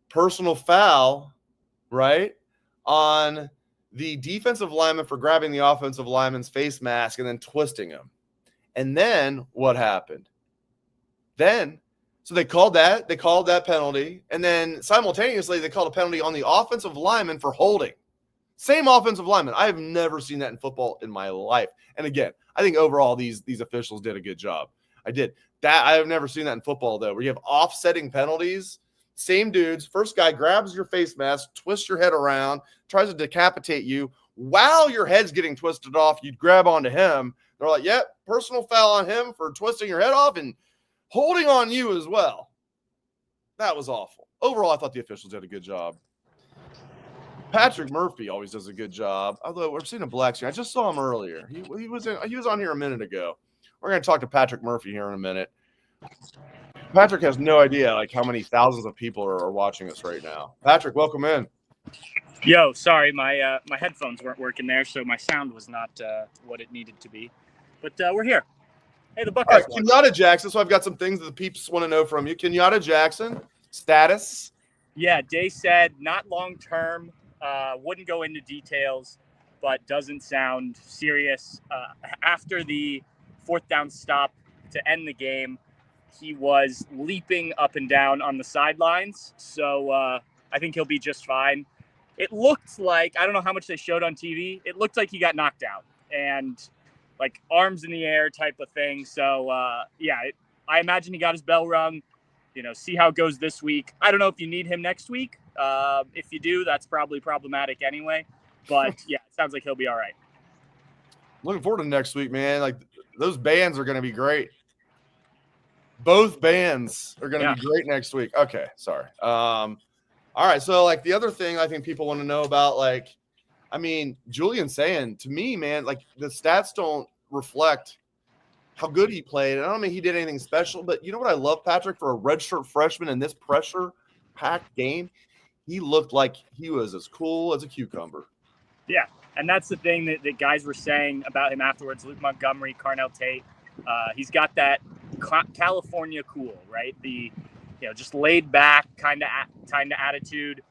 personal foul, right, on the defensive lineman for grabbing the offensive lineman's face mask and then twisting him. And then what happened? So they called that penalty, and then simultaneously they called a penalty on the offensive lineman for holding. Same offensive lineman. I have never seen that in football in my life. And again, I think overall these officials did a good job. I have never seen that in football, though, where you have offsetting penalties. Same dudes. First guy grabs your face mask, twists your head around, tries to decapitate you. While your head's getting twisted off, you grab onto him. They're like, yep, personal foul on him for twisting your head off and holding on you as well. That was awful. Overall, I thought the officials did a good job. Patrick Murphy always does a good job. Although we're seeing a black screen. I just saw him earlier. He was on here a minute ago. We're going to talk to Patrick Murphy here in a minute. Patrick has no idea like how many thousands of people are watching us right now. Patrick, welcome in. Yo, sorry, my headphones weren't working there, so my sound was not what it needed to be. But we're here. Hey, the Buckeyes. All right, Kinyatta Jackson. So I've got some things that the peeps want to know from you. Kinyatta Jackson, status. Yeah, Day said not long term. Wouldn't go into details, but doesn't sound serious. After the fourth down stop to end the game, he was leaping up and down on the sidelines. So I think he'll be just fine. It looked like, I don't know how much they showed on TV. It looked like he got knocked out and like arms in the air type of thing. So I imagine he got his bell rung, see how it goes this week. I don't know if you need him next week. If you do, that's probably problematic anyway. But yeah, it sounds like he'll be all right. Looking forward to next week, man. Like those bands are going to be great. Both bands are going to be great next week. Okay, sorry. All right, so like the other thing I think people want to know about, like, I mean, Julian Sayin, to me, man, like the stats don't reflect how good he played. And I don't mean he did anything special, but you know what I love, Patrick, for a redshirt freshman in this pressure-packed game? He looked like he was as cool as a cucumber. Yeah, and that's the thing that guys were saying about him afterwards. Luke Montgomery, Carnell Tate, he's got that California cool, right? The just laid back kind of attitude.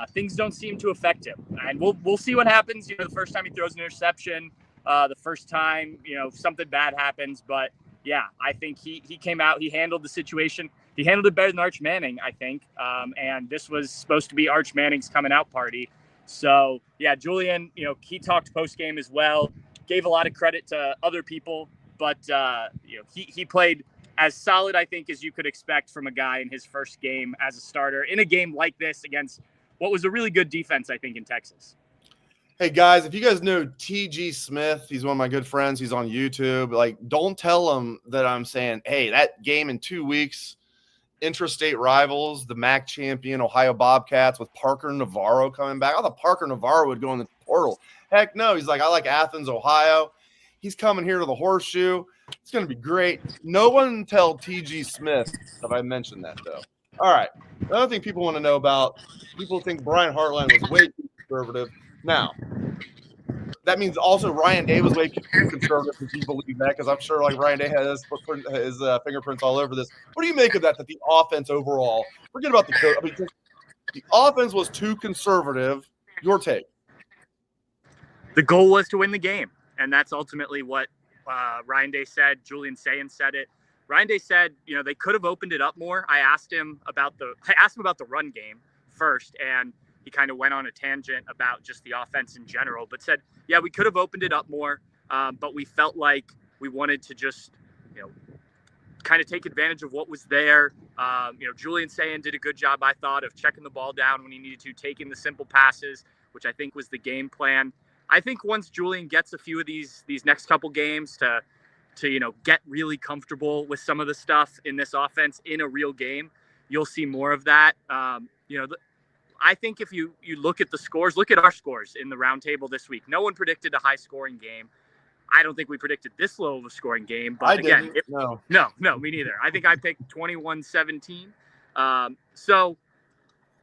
Things don't seem to affect him, and we'll see what happens. The first time he throws an interception, the first time something bad happens, but yeah, I think he came out, he handled the situation. He handled it better than Arch Manning, I think. And this was supposed to be Arch Manning's coming out party. So, yeah, Julian, he talked post-game as well, gave a lot of credit to other people, but, he played as solid, I think, as you could expect from a guy in his first game as a starter in a game like this against what was a really good defense, I think, in Texas. Hey, guys, if you guys know T.G. Smith, he's one of my good friends. He's on YouTube. Like, don't tell him that I'm saying, hey, that game in 2 weeks, intrastate rivals, the MAC champion Ohio Bobcats with Parker Navarro coming back. I thought Parker Navarro would go in the portal. Heck no. He's like, I like Athens, Ohio. He's coming here to the Horseshoe. It's going to be great. No one tell T.G. Smith that I mentioned that, though. All right. Another thing people want to know about, people think Brian Hartline was way too conservative. Now, that means also Ryan Day was way too conservative if you believe that, because I'm sure like Ryan Day has his fingerprints all over this. What do you make of that the offense overall, forget about the coach, I mean, just the offense was too conservative? Your take. The goal was to win the game, and that's ultimately what Ryan Day said. Julian Sayin said it. Ryan Day said, they could have opened it up more. I asked him about the run game first, and he kind of went on a tangent about just the offense in general, but said, yeah, we could have opened it up more, but we felt like we wanted to just, kind of take advantage of what was there. Julian Sayin did a good job, I thought, of checking the ball down when he needed to, taking the simple passes, which I think was the game plan. I think once Julian gets a few of these next couple games to get really comfortable with some of the stuff in this offense in a real game, you'll see more of that. I think if you look at the scores, look at our scores in the round table this week. No one predicted a high scoring game. I don't think we predicted this low of a scoring game, but no, me neither. I think I picked 21-17. So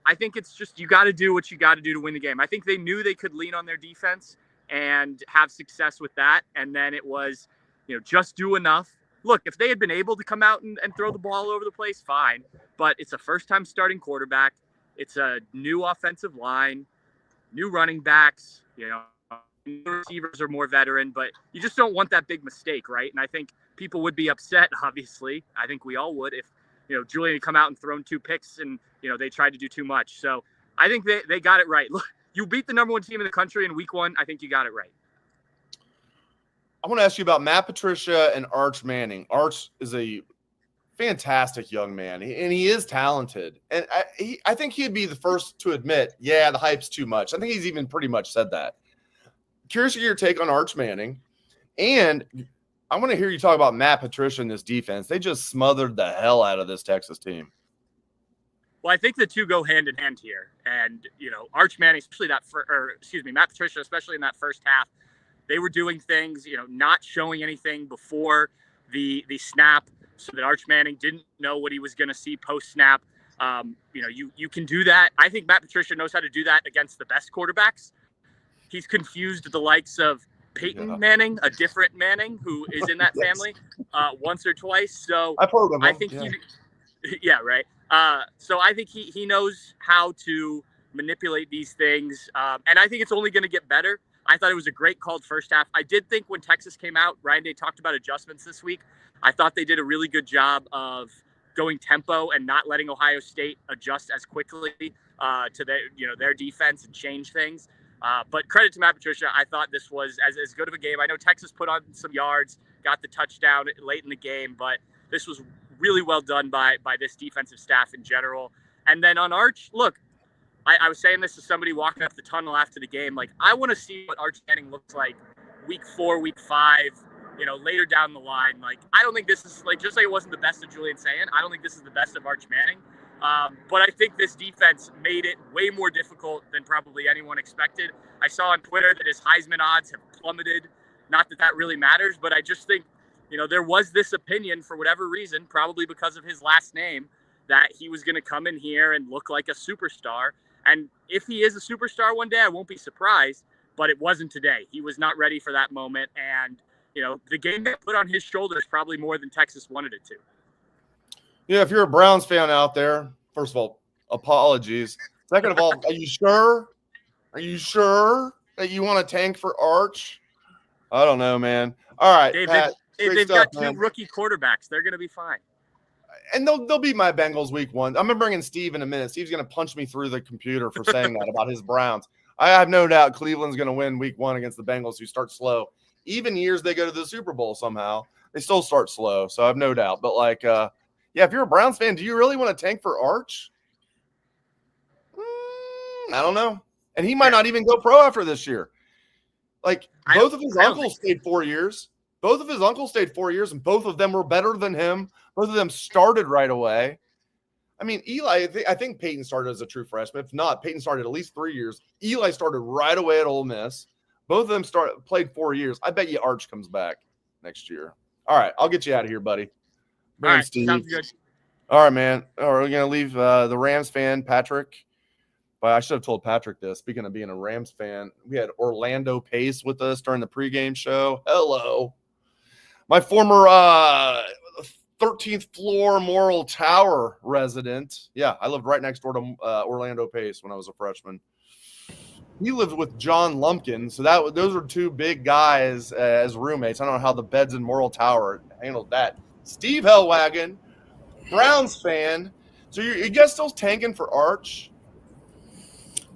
I think it's just, you got to do what you got to do to win the game. I think they knew they could lean on their defense and have success with that. And then it was, just do enough. Look, if they had been able to come out and throw the ball all over the place, fine. But it's a first-time starting quarterback. It's a new offensive line, new running backs, receivers are more veteran, but you just don't want that big mistake, right? And I think people would be upset, obviously. I think we all would if, Julian had come out and thrown 2 picks and, they tried to do too much. So I think they got it right. Look, you beat the number 1 team in the country in week 1. I think you got it right. I want to ask you about Matt Patricia and Arch Manning. Arch is a fantastic young man, and he is talented. And I think he'd be the first to admit, yeah, the hype's too much. I think he's even pretty much said that. Curious to get your take on Arch Manning. And I want to hear you talk about Matt Patricia and this defense. They just smothered the hell out of this Texas team. Well, I think the two go hand in hand here. And, Arch Manning, especially Matt Patricia, especially in that first half, they were doing things, not showing anything before the snap so that Arch Manning didn't know what he was going to see post-snap. You can do that. I think Matt Patricia knows how to do that against the best quarterbacks. He's confused the likes of Peyton Manning, a different Manning who is in that family, once or twice. So I think right. So I think he knows how to manipulate these things. And I think it's only going to get better. I thought it was a great called first half. I did think when Texas came out, Ryan Day talked about adjustments this week. I thought they did a really good job of going tempo and not letting Ohio State adjust as quickly to their defense and change things. But credit to Matt Patricia. I thought this was as good of a game. I know Texas put on some yards, got the touchdown late in the game, but this was really well done by this defensive staff in general. And then on Arch, look, I was saying this to somebody walking up the tunnel after the game. Like, I want to see what Arch Manning looks like week 4, week 5, later down the line. Like, I don't think this is just like it wasn't the best of Julian Sayin. I don't think this is the best of Arch Manning. But I think this defense made it way more difficult than probably anyone expected. I saw on Twitter that his Heisman odds have plummeted. Not that really matters, but I just think, there was this opinion for whatever reason, probably because of his last name, that he was going to come in here and look like a superstar. And if he is a superstar one day, I won't be surprised, but it wasn't today. He was not ready for that moment. And, the game got put on his shoulders probably more than Texas wanted it to. Yeah, if you're a Browns fan out there, first of all, apologies. Second of all, are you sure? Are you sure that you want to tank for Arch? I don't know, man. All right, Dave, Pat, they've got 2 rookie quarterbacks. They're going to be fine. And they'll beat my Bengals week 1. I'm going to bring in Steve in a minute. Steve's going to punch me through the computer for saying that about his Browns. I have no doubt Cleveland's going to win week 1 against the Bengals, who start slow. Even years they go to the Super Bowl somehow, they still start slow. So I have no doubt. But, if you're a Browns fan, do you really want to tank for Arch? I don't know. And he might not even go pro after this year. Both of his uncles stayed 4 years. Both of his uncles stayed 4 years, and both of them were better than him. Both of them started right away. I mean, Eli, I think Peyton started as a true freshman. If not, Peyton started at least 3 years. Eli started right away at Ole Miss. Both of them played 4 years. I bet you Arch comes back next year. All right, I'll get you out of here, buddy. All right, Steve. sounds good. All right, man. All right, we're going to leave the Rams fan, Patrick. But I should have told Patrick this. Speaking of being a Rams fan, we had Orlando Pace with us during the pregame show. Hello. My former 13th floor Morrill Tower resident. Yeah, I lived right next door to Orlando Pace when I was a freshman. He lived with John Lumpkin, so those were two big guys as roommates. I don't know how the beds in Morrill Tower handled that. Steve Helwagen, Browns fan. So you guys still tanking for Arch?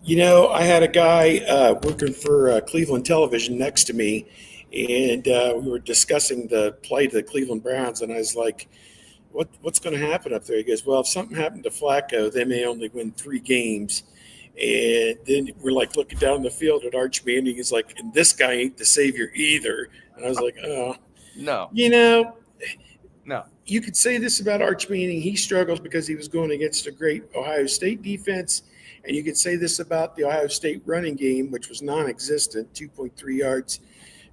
You know, I had a guy working for Cleveland Television next to me, and we were discussing the plight of the Cleveland Browns, and I was like, what's going to happen up there? He goes, well, if something happened to Flacco, they may only win 3 games. And then we're like looking down the field at Arch Manning. He's like, and this guy ain't the savior either. And I was like, oh. No. You know, no. You could say this about Arch Manning. He struggled because he was going against a great Ohio State defense. And you could say this about the Ohio State running game, which was non-existent, 2.3 yards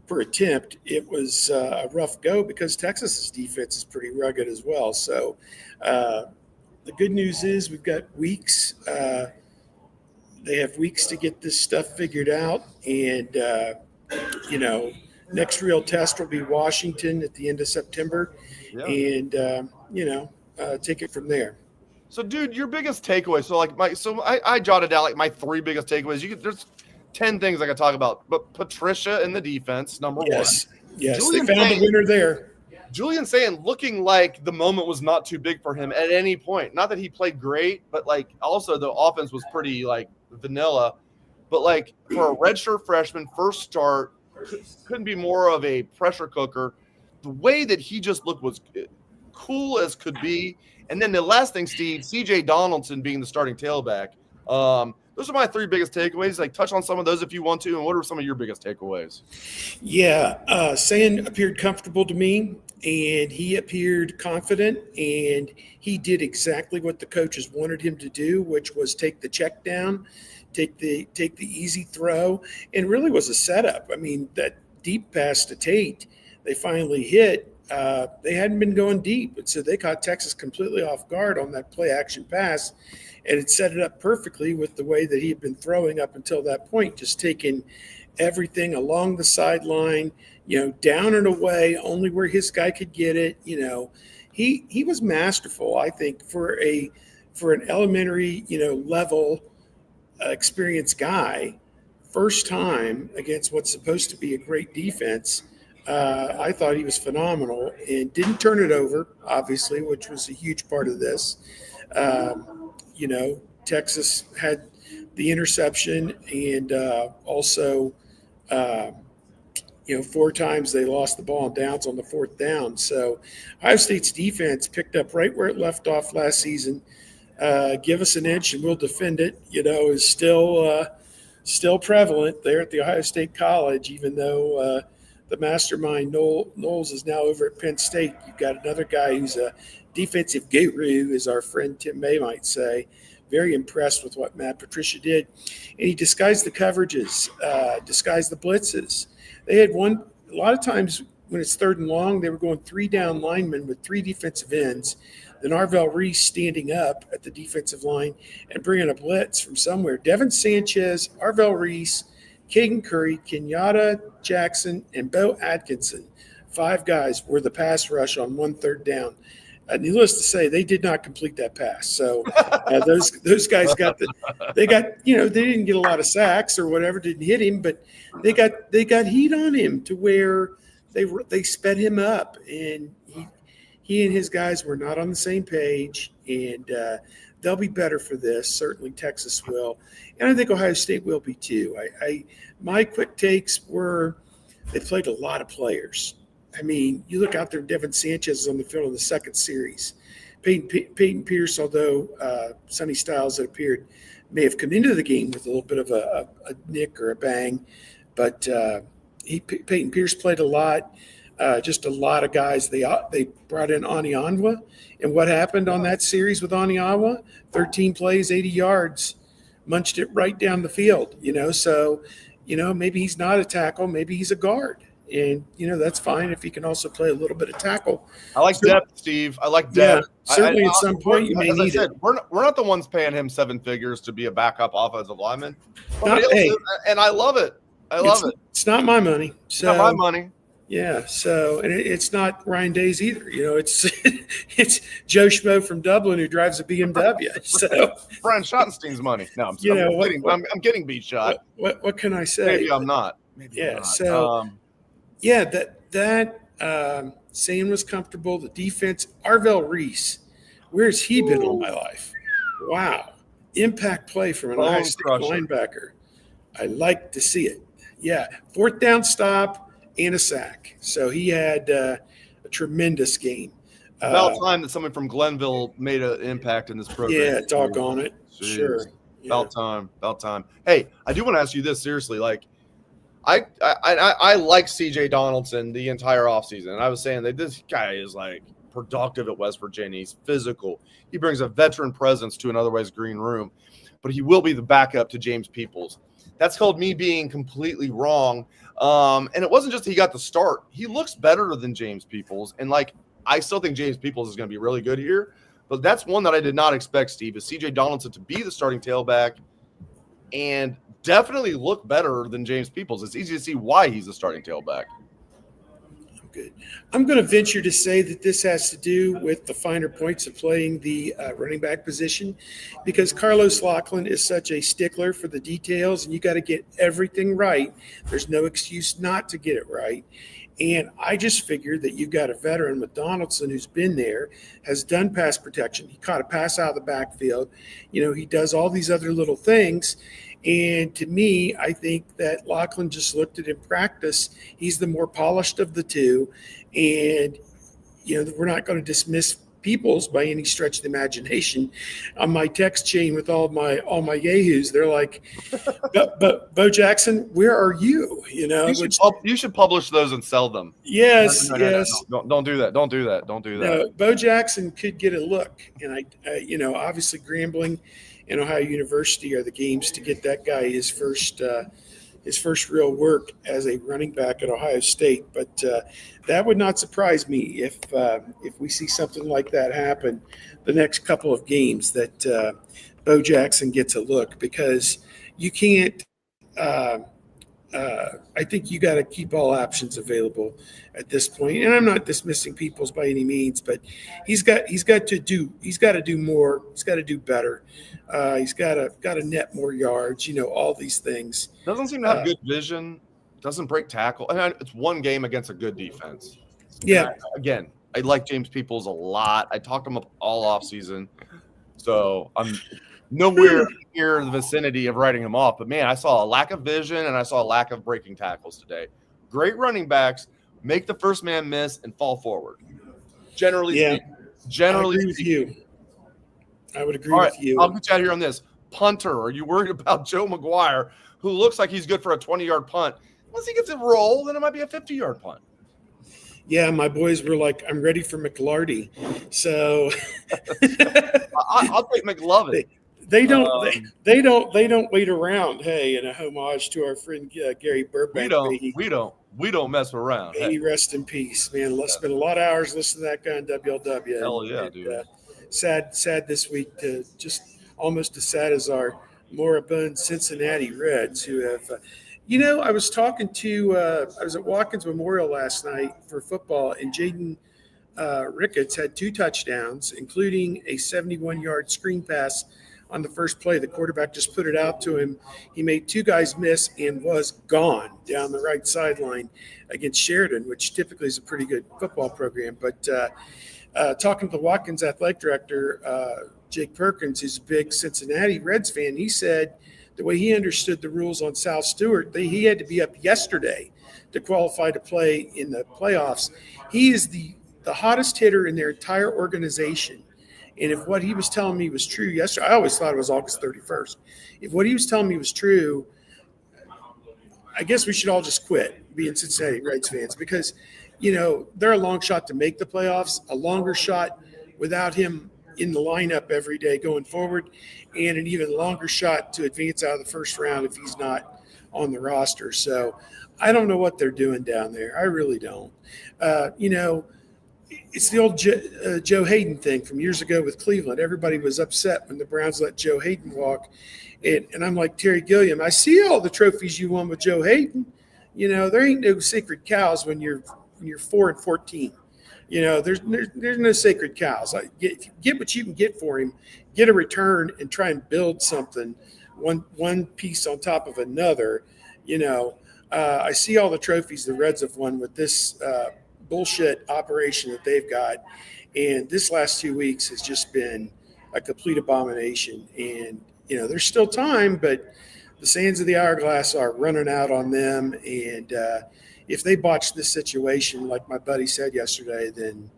per attempt. It was a rough go because Texas's defense is pretty rugged as well. So the good news is we've got weeks. They have weeks to get this stuff figured out. And, next real test will be Washington at the end of September. Yeah. And, take it from there. So, dude, your biggest takeaway. So, I jotted down my 3 biggest takeaways. There's 10 things I could talk about, but Patricia in the defense, number one. Yes, Julian they found the winner there. Julian Sayin looking like the moment was not too big for him at any point. Not that he played great, but also the offense was pretty vanilla. But for a redshirt freshman, first start, couldn't be more of a pressure cooker. The way that he just looked was cool as could be. And then the last thing, Steve, C.J. Donaldson being the starting tailback. Those are my 3 biggest takeaways. Touch on some of those if you want to. And what are some of your biggest takeaways? Yeah, Sayin appeared comfortable to me, and he appeared confident, and he did exactly what the coaches wanted him to do, which was take the check down, take the easy throw, and really was a setup. I mean, that deep pass to Tate, they finally hit. They hadn't been going deep, and so they caught Texas completely off guard on that play action pass, and it set it up perfectly with the way that he had been throwing up until that point, just taking everything along the sideline, down and away, only where his guy could get it. He was masterful, I think, for an elementary, level experienced guy, first time against what's supposed to be a great defense. I thought he was phenomenal and didn't turn it over, obviously, which was a huge part of this. Texas had the interception and also, 4 times they lost the ball on downs on the 4th down. So Ohio State's defense picked up right where it left off last season. Give us an inch and we'll defend it, is still prevalent there at the Ohio State College, even though the mastermind Knowles is now over at Penn State. You've got another guy who's a defensive guru, as our friend Tim May might say. Very impressed with what Matt Patricia did. And he disguised the coverages, disguised the blitzes. They had a lot of times when it's 3rd and long, they were going 3 down linemen with 3 defensive ends. Then Arvell Reese standing up at the defensive line and bringing a blitz from somewhere. Devin Sanchez, Arvell Reese, Caden Curry, Kinyatta Jackson, and Bo Atkinson. 5 guys were the pass rush on 1 3rd down. Needless to say, they did not complete that pass. So those guys they didn't get a lot of sacks or whatever, didn't hit him, but they got heat on him to where they sped him up, and he and his guys were not on the same page, and they'll be better for this. Certainly Texas will, and I think Ohio State will be too. My quick takes were they played a lot of players. I mean, you look out there, Devin Sanchez is on the field in the 2nd series. Peyton Pierce, although Sonny Styles, it appeared, may have come into the game with a little bit of a nick or a bang, but Peyton Pierce played a lot. Just a lot of guys. They brought in Anianwa, and what happened on that series with Anianwa? 13 plays, 80 yards, munched it right down the field. So maybe he's not a tackle, maybe he's a guard, and that's fine if he can also play a little bit of tackle. I like depth, Steve. I like depth. Yeah, certainly at some point you may need it. We're not the ones paying him 7 figures to be a backup offensive lineman. And I love it. I love it. It's not my money. It's not my money. Yeah. So, and it's not Ryan Day's either. It's it's Joe Schmo from Dublin who drives a BMW. So Brian Schottenstein's money. No, I'm getting beat shot. What can I say? Maybe I'm not. Maybe I'm not. So that Sayin was comfortable. The defense, Arvell Reese, where's he been all my life? Wow. Impact play from an Ohio State linebacker. I like to see it. Yeah. 4th down stop and a sack. So he had a tremendous game. About time that someone from Glenville made an impact in this program. Yeah, doggone it. Jeez. Sure. Yeah. About time. Hey, I do want to ask you this seriously. Like, I like CJ Donaldson the entire offseason. And I was saying that this guy is like productive at West Virginia. He's physical. He brings a veteran presence to another way's green room, but he will be the backup to James Peoples. That's called me being completely wrong. And it wasn't just he got the start. He looks better than James Peoples. And like, I still think James Peoples is going to be really good here, but that's one that I did not expect, Steve, is CJ Donaldson to be the starting tailback and definitely look better than James Peoples. It's easy to see why he's the starting tailback. Good. I'm going to venture to say that this has to do with the finer points of playing the running back position, because Carlos Lachlan is such a stickler for the details, and you got to get everything right. There's no excuse not to get it right. And I just figured that you've got a veteran with Donaldson who's been there, has done pass protection. He caught a pass out of the backfield. He does all these other little things. And to me, I think that Lachlan just looked at in practice. He's the more polished of the two. And, we're not going to dismiss Peoples by any stretch of the imagination. On my text chain with all my yahoos, they're like, but Bo Jackson, where are you? You should publish those and sell them. Yes, No, don't do that. Don't do that. No, Bo Jackson could get a look. And I obviously Grambling and Ohio University are the games to get that guy his first real work as a running back at Ohio State. But that would not surprise me if we see something like that happen the next couple of games, that Bo Jackson gets a look, because you can't I think you got to keep all options available at this point. And I'm not dismissing Peoples by any means, but he's got to do more. He's got to do better. He's got to net more yards. All these things. Doesn't seem to have good vision. Doesn't break tackle. It's one game against a good defense. Yeah. I like James Peoples a lot. I talked to him up all offseason, so I'm nowhere near the vicinity of writing him off. But, man, I saw a lack of vision and I saw a lack of breaking tackles today. Great running backs make the first man miss and fall forward. Generally speaking. I agree with you. I would agree with you. I'll get you out here on this. Punter, are you worried about Joe McGuire, who looks like he's good for a 20-yard punt? Once he gets it roll, then it might be a 50-yard punt. Yeah, my boys were like, I'm ready for McLarty. So I'll take McLovin. They don't wait around. Hey, in a homage to our friend Gary Burbank. We don't mess around. May he rest in peace, man. Let's spend a lot of hours listening to that guy on WLW. Hell yeah, dude. Sad this week, just almost as sad as our moribund Cincinnati Reds, who have. I was I was at Watkins Memorial last night for football, and Jaden Ricketts had 2 touchdowns, including a 71-yard screen pass on the first play. The quarterback just put it out to him. He made 2 guys miss and was gone down the right sideline against Sheridan, which typically is a pretty good football program. But talking to the Watkins athletic director, Jake Perkins, who's a big Cincinnati Reds fan, he said the way he understood the rules on South Stewart, he had to be up yesterday to qualify to play in the playoffs. He is the hottest hitter in their entire organization. And if what he was telling me was true yesterday, I always thought it was August 31st. If what he was telling me was true, I guess we should all just quit being Cincinnati Reds fans because, you know, they're a long shot to make the playoffs, a longer shot without him in the lineup every day going forward, and an even longer shot to advance out of the first round if he's not on the roster. So I don't know what they're doing down there. I really don't. You know, it's the old Joe Hayden thing from years ago with Cleveland. Everybody was upset when the Browns let Joe Hayden walk. And I'm like Terry Gilliam, I see all the trophies you won with Joe Hayden. You know, there ain't no sacred cows when you're 4-14. You know, there's no sacred cows. Get what you can get for him, get a return, and try and build something, one piece on top of another. You know, I see all the trophies the Reds have won with this bullshit operation that they've got, and this last 2 weeks has just been a complete abomination. And you know, there's still time, but the sands of the hourglass are running out on them. And if they botch this situation, like my buddy said yesterday, then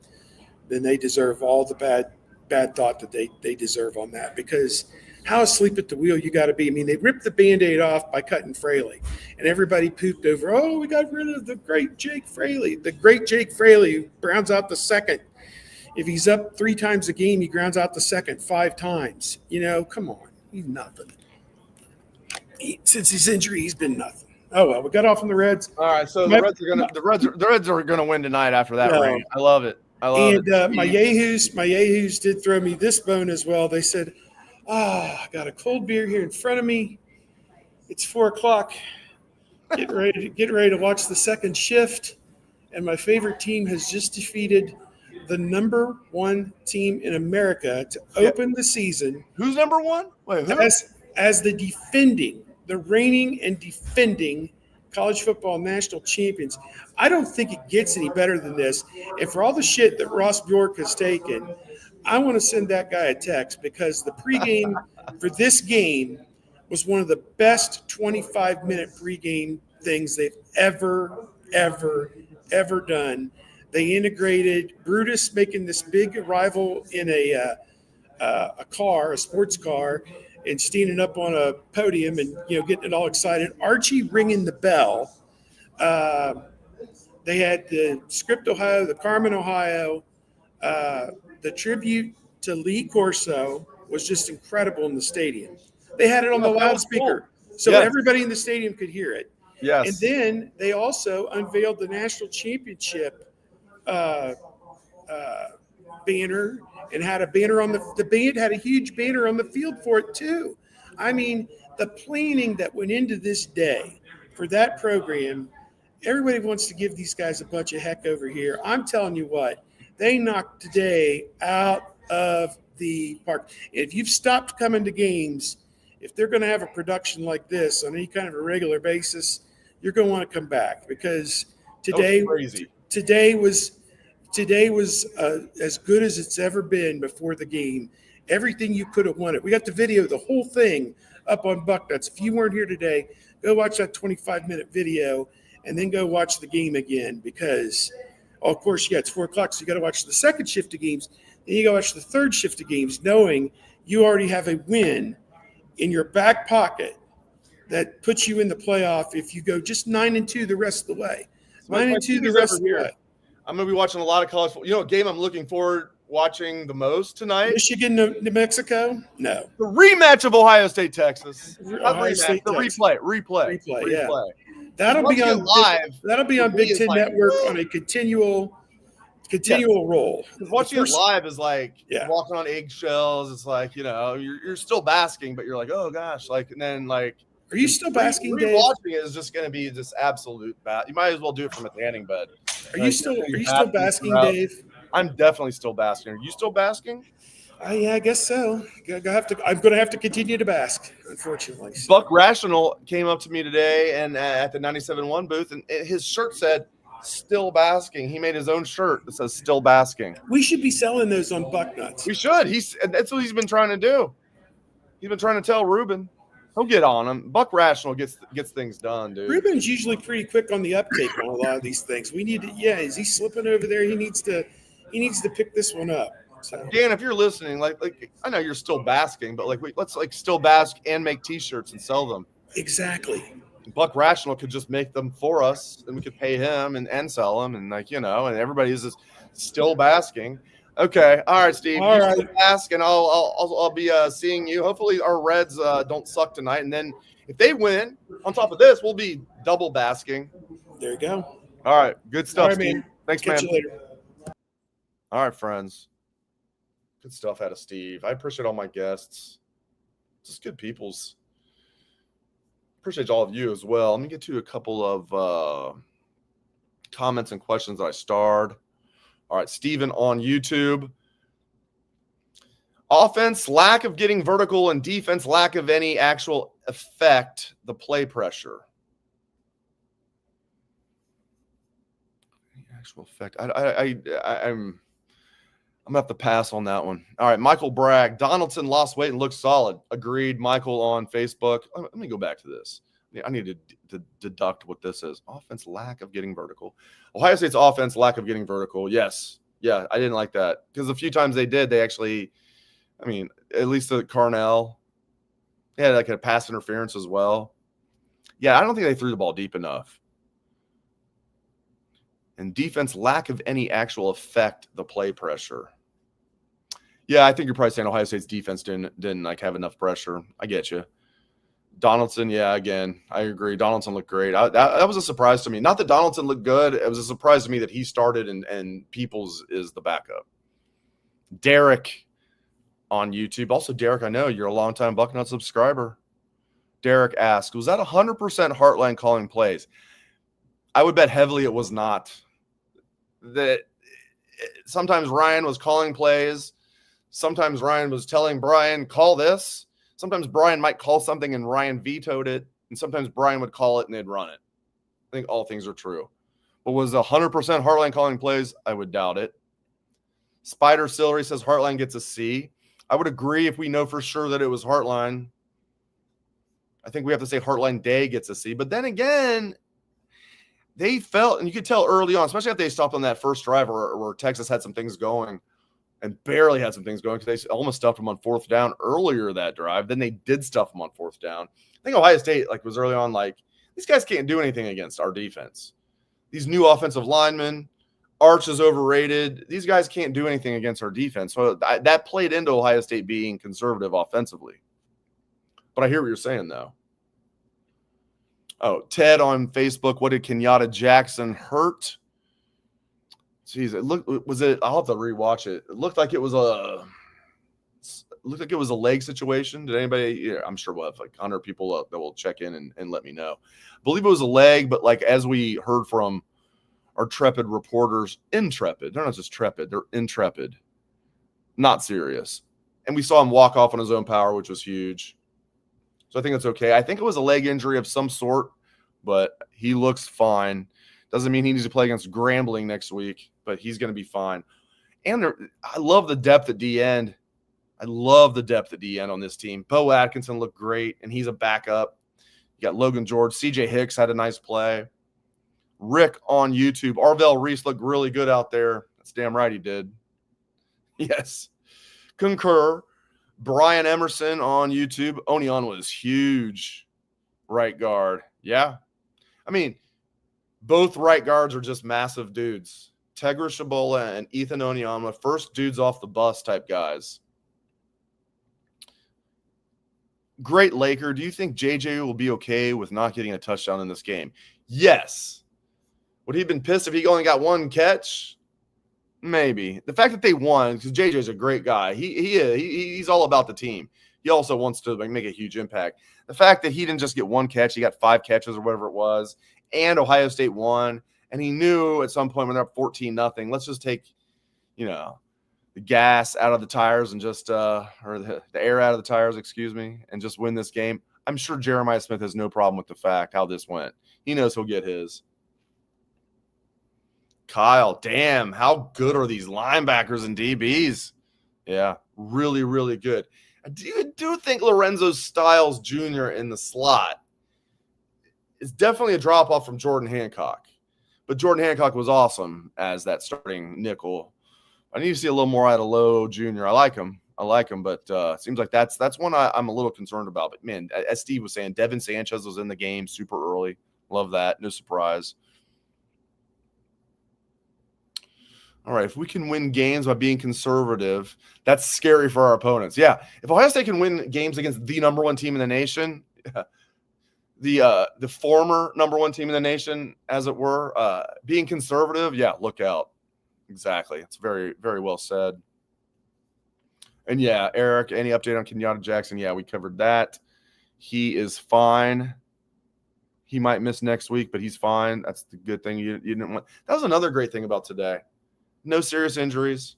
they deserve all the bad thought that they deserve on that. Because how asleep at the wheel you got to be. I mean, they ripped the Band-Aid off by cutting Fraley, and everybody pooped over, oh, we got rid of the great Jake Fraley. The great Jake Fraley, who grounds out the second. If he's up 3 times a game, he grounds out the second 5 times. You know, come on. He's nothing. Since his injury, he's been nothing. Oh well, we got off on the Reds. All right, so the Reds are gonna win tonight after that rain. I love it. My Yahoos did throw me this bone as well. They said, I got a cold beer here in front of me. It's 4:00. Get ready to watch the second shift. And my favorite team has just defeated the number 1 team in America to open the season. Who's number 1? Wait, who? As the reigning and defending college football national champions. I don't think it gets any better than this. And for all the shit that Ross Bjork has taken, I want to send that guy a text because the pregame for this game was one of the best 25-minute pregame things they've ever done. They integrated Brutus making this big arrival in a sports car, and standing up on a podium and, you know, getting it all excited. Archie ringing the bell. They had the Script, Ohio, the Carmen, Ohio. The tribute to Lee Corso was just incredible in the stadium. They had it on the loudspeaker, so everybody in the stadium could hear it. Yes. And then they also unveiled the national championship banner, and had a banner on the band had a huge banner on the field for it too. I mean, the planning that went into this day for that program, everybody wants to give these guys a bunch of heck over here. I'm telling you what, they knocked today out of the park. If you've stopped coming to games, if they're going to have a production like this on any kind of a regular basis, you're going to want to come back, because today was as good as it's ever been before the game. Everything you could have wanted. We got the video, the whole thing, up on Bucknuts. If you weren't here today, go watch that 25-minute video and then go watch the game again, because, of course, it's 4 o'clock, so you got to watch the second shift of games. Then you got to watch the third shift of games, knowing you already have a win in your back pocket that puts you in the playoff if you go just 9-2 the rest of the way. 9-2 the rest of the way. I'm going to be watching a lot of college football. You know what game I'm looking forward watching the most tonight? Michigan, New Mexico? No. The rematch of Ohio State, Texas. Ohio State, Texas. Replay. Yeah. That'll be on live. That'll be on Big Ten Network on a continual roll. Watching it live is like walking on eggshells. It's like, you know, you're still basking, but you're like, oh gosh, like, and then like, are you still basking, Dave? Watching it is just going to be just absolute You might as well do it from a tanning bed. Are you still basking, Dave? I'm definitely still basking. Are you still basking? Yeah, I guess so. I'm going to have to continue to bask, unfortunately. So. Buck Rational came up to me today and at the 97.1 booth, and his shirt said "Still Basking." He made his own shirt that says "Still Basking." We should be selling those on Bucknuts. We should. That's what he's been trying to do. He's been trying to tell Ruben. He'll get on him. Buck Rational gets things done, dude. Ruben's usually pretty quick on the uptake on a lot of these things. We need to. Yeah, is he slipping over there? He needs to pick this one up. So. Dan, if you're listening, like I know you're still basking, but let's still bask and make T-shirts and sell them. Exactly. Buck Rational could just make them for us, and we could pay him and sell them, and and everybody's just still basking. Okay, all right, Steve. All you right. still bask, and I'll be seeing you. Hopefully, our Reds don't suck tonight, and then if they win, on top of this, we'll be double basking. There you go. All right, good stuff, All right, Steve. man. Thanks, Catch man. you later. All right, friends. Good stuff out of Steve. I appreciate all my guests. Just good peoples. Appreciate all of you as well. Let me get to a couple of comments and questions that I starred. All right, Steven on YouTube. Offense, lack of getting vertical, and defense, lack of any actual effect, the play pressure. Any actual effect. I'm going to have to pass on that one. All right, Michael Bragg. Donaldson lost weight and looks solid. Agreed, Michael on Facebook. Let me go back to this. I need to deduct what this is. Offense, lack of getting vertical. Ohio State's offense, lack of getting vertical. Yes. Yeah, I didn't like that. Because a few times they did, they actually, at least at Carnell, they had like a pass interference as well. Yeah, I don't think they threw the ball deep enough. And defense, lack of any actual effect, the play pressure. Yeah, I think you're probably saying Ohio State's defense didn't like have enough pressure. I get you. Donaldson, yeah, again, I agree. Donaldson looked great. That was a surprise to me. Not that Donaldson looked good. It was a surprise to me that he started and Peoples is the backup. Derek on YouTube. Also, Derek, I know you're a longtime Bucknut subscriber. Derek asked, was that 100% Heartline calling plays? I would bet heavily it was not. That sometimes Ryan was calling plays. Sometimes Ryan was telling Brian, call this. Sometimes Brian might call something and Ryan vetoed it. And sometimes Brian would call it and they'd run it. I think all things are true. But was 100% Heartline calling plays? I would doubt it. Spider Celery says Heartline gets a C. I would agree if we know for sure that it was Heartline. I think we have to say Heartline Day gets a C. But then again, they felt, and you could tell early on, especially after they stopped on that first drive where Texas had some things going and barely had some things going because they almost stuffed them on fourth down earlier that drive. Then they did stuff them on fourth down. I think Ohio State was early on these guys can't do anything against our defense. These new offensive linemen, Arch is overrated. These guys can't do anything against our defense. So that played into Ohio State being conservative offensively. But I hear what you're saying, though. Oh, Ted on Facebook. What did Kinyatta Jackson hurt? Jeez, I'll have to rewatch it. It looked like it was a leg situation. Did anybody? Yeah, I'm sure we'll have 100 people that will check in and let me know. I believe it was a leg, but as we heard from our Trepid reporters, intrepid. They're not just trepid; they're intrepid, not serious. And we saw him walk off on his own power, which was huge. So I think it's okay. I think it was a leg injury of some sort, but he looks fine. Doesn't mean he needs to play against Grambling next week, but he's going to be fine. And I love the depth at D end. I love the depth at D end on this team. Bo Atkinson looked great, and he's a backup. You got Logan George. CJ Hicks had a nice play. Rick on YouTube. Arvell Reese looked really good out there. That's damn right he did. Yes. Concur. Brian Emerson on YouTube. Onion was huge. Right guard. Yeah. Both right guards are just massive dudes. Tegra Shabola and Ethan Onyama, first dudes off the bus type guys. Great Laker. Do you think JJ will be okay with not getting a touchdown in this game? Yes. Would he have been pissed if he only got one catch? Maybe. The fact that they won, because JJ's a great guy. He's all about the team. He also wants to make a huge impact. The fact that he didn't just get one catch, he got 5 catches or whatever it was, and Ohio State won, and he knew at some point when they're up 14-0, let's just take, the gas out of the tires and just or the air out of the tires, and just win this game. I'm sure Jeremiah Smith has no problem with the fact how this went. He knows he'll get his. Kyle, damn, how good are these linebackers and DBs? Yeah, really, really good. I do think Lorenzo Styles Jr. in the slot is definitely a drop-off from Jordan Hancock. But Jordan Hancock was awesome as that starting nickel. I need to see a little more out of Lowe Jr. I like him. I like him, but it seems like that's one I'm a little concerned about. But, man, as Steve was saying, Devin Sanchez was in the game super early. Love that. No surprise. All right, if we can win games by being conservative, that's scary for our opponents. Yeah, if Ohio State can win games against the number one team in the nation, the former number one team in the nation, as it were, being conservative, yeah, look out. Exactly. It's very, very well said. And, yeah, Eric, any update on Kinyatta Jackson? Yeah, we covered that. He is fine. He might miss next week, but he's fine. That's the good thing you didn't want. That was another great thing about today. No serious injuries.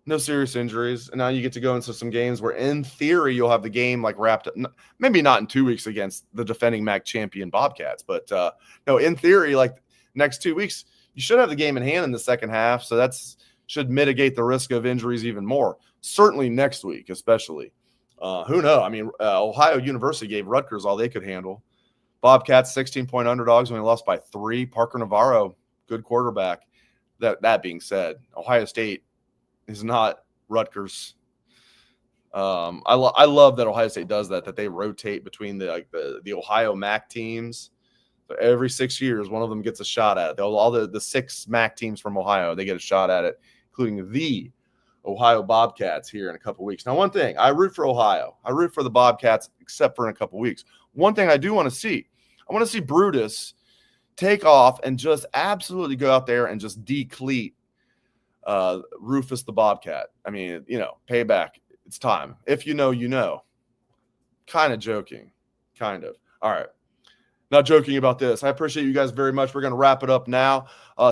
No serious injuries. And now you get to go into some games where, in theory, you'll have the game like wrapped up. Maybe not in 2 weeks against the defending MAC champion Bobcats, but no, in theory, like next 2 weeks, you should have the game in hand in the second half. So that's should mitigate the risk of injuries even more. Certainly next week, especially. Who knows? I mean, Ohio University gave Rutgers all they could handle. Bobcats 16-point underdogs when they lost by 3. Parker Navarro, good quarterback. That being said, Ohio State is not Rutgers. I love that Ohio State does that they rotate between the Ohio MAC teams. So every 6 years, one of them gets a shot at it. All the 6 MAC teams from Ohio, they get a shot at it, including the Ohio Bobcats here in a couple weeks. Now, one thing, I root for Ohio. I root for the Bobcats, except for in a couple weeks. One thing I do want to see, I want to see Brutus take off and just absolutely go out there and just decleat Rufus the Bobcat. I mean, payback. It's time. If you know, you know. Kind of joking. Kind of. All right. Not joking about this. I appreciate you guys very much. We're going to wrap it up now.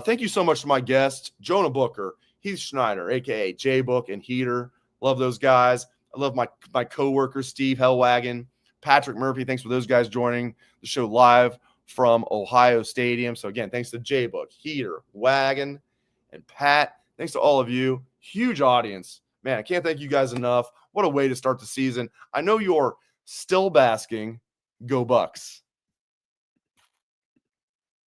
Thank you so much to my guests, Jonah Booker, Heath Schneider, a.k.a. J-Book and Heater. Love those guys. I love my co-workers, Steve Helwagen, Patrick Murphy. Thanks for those guys joining the show live from Ohio Stadium. So, again, thanks to J-Book, Heater, Wagon, and Pat. Thanks to all of you. Huge audience. Man, I can't thank you guys enough. What a way to start the season. I know you're still basking. Go Bucks.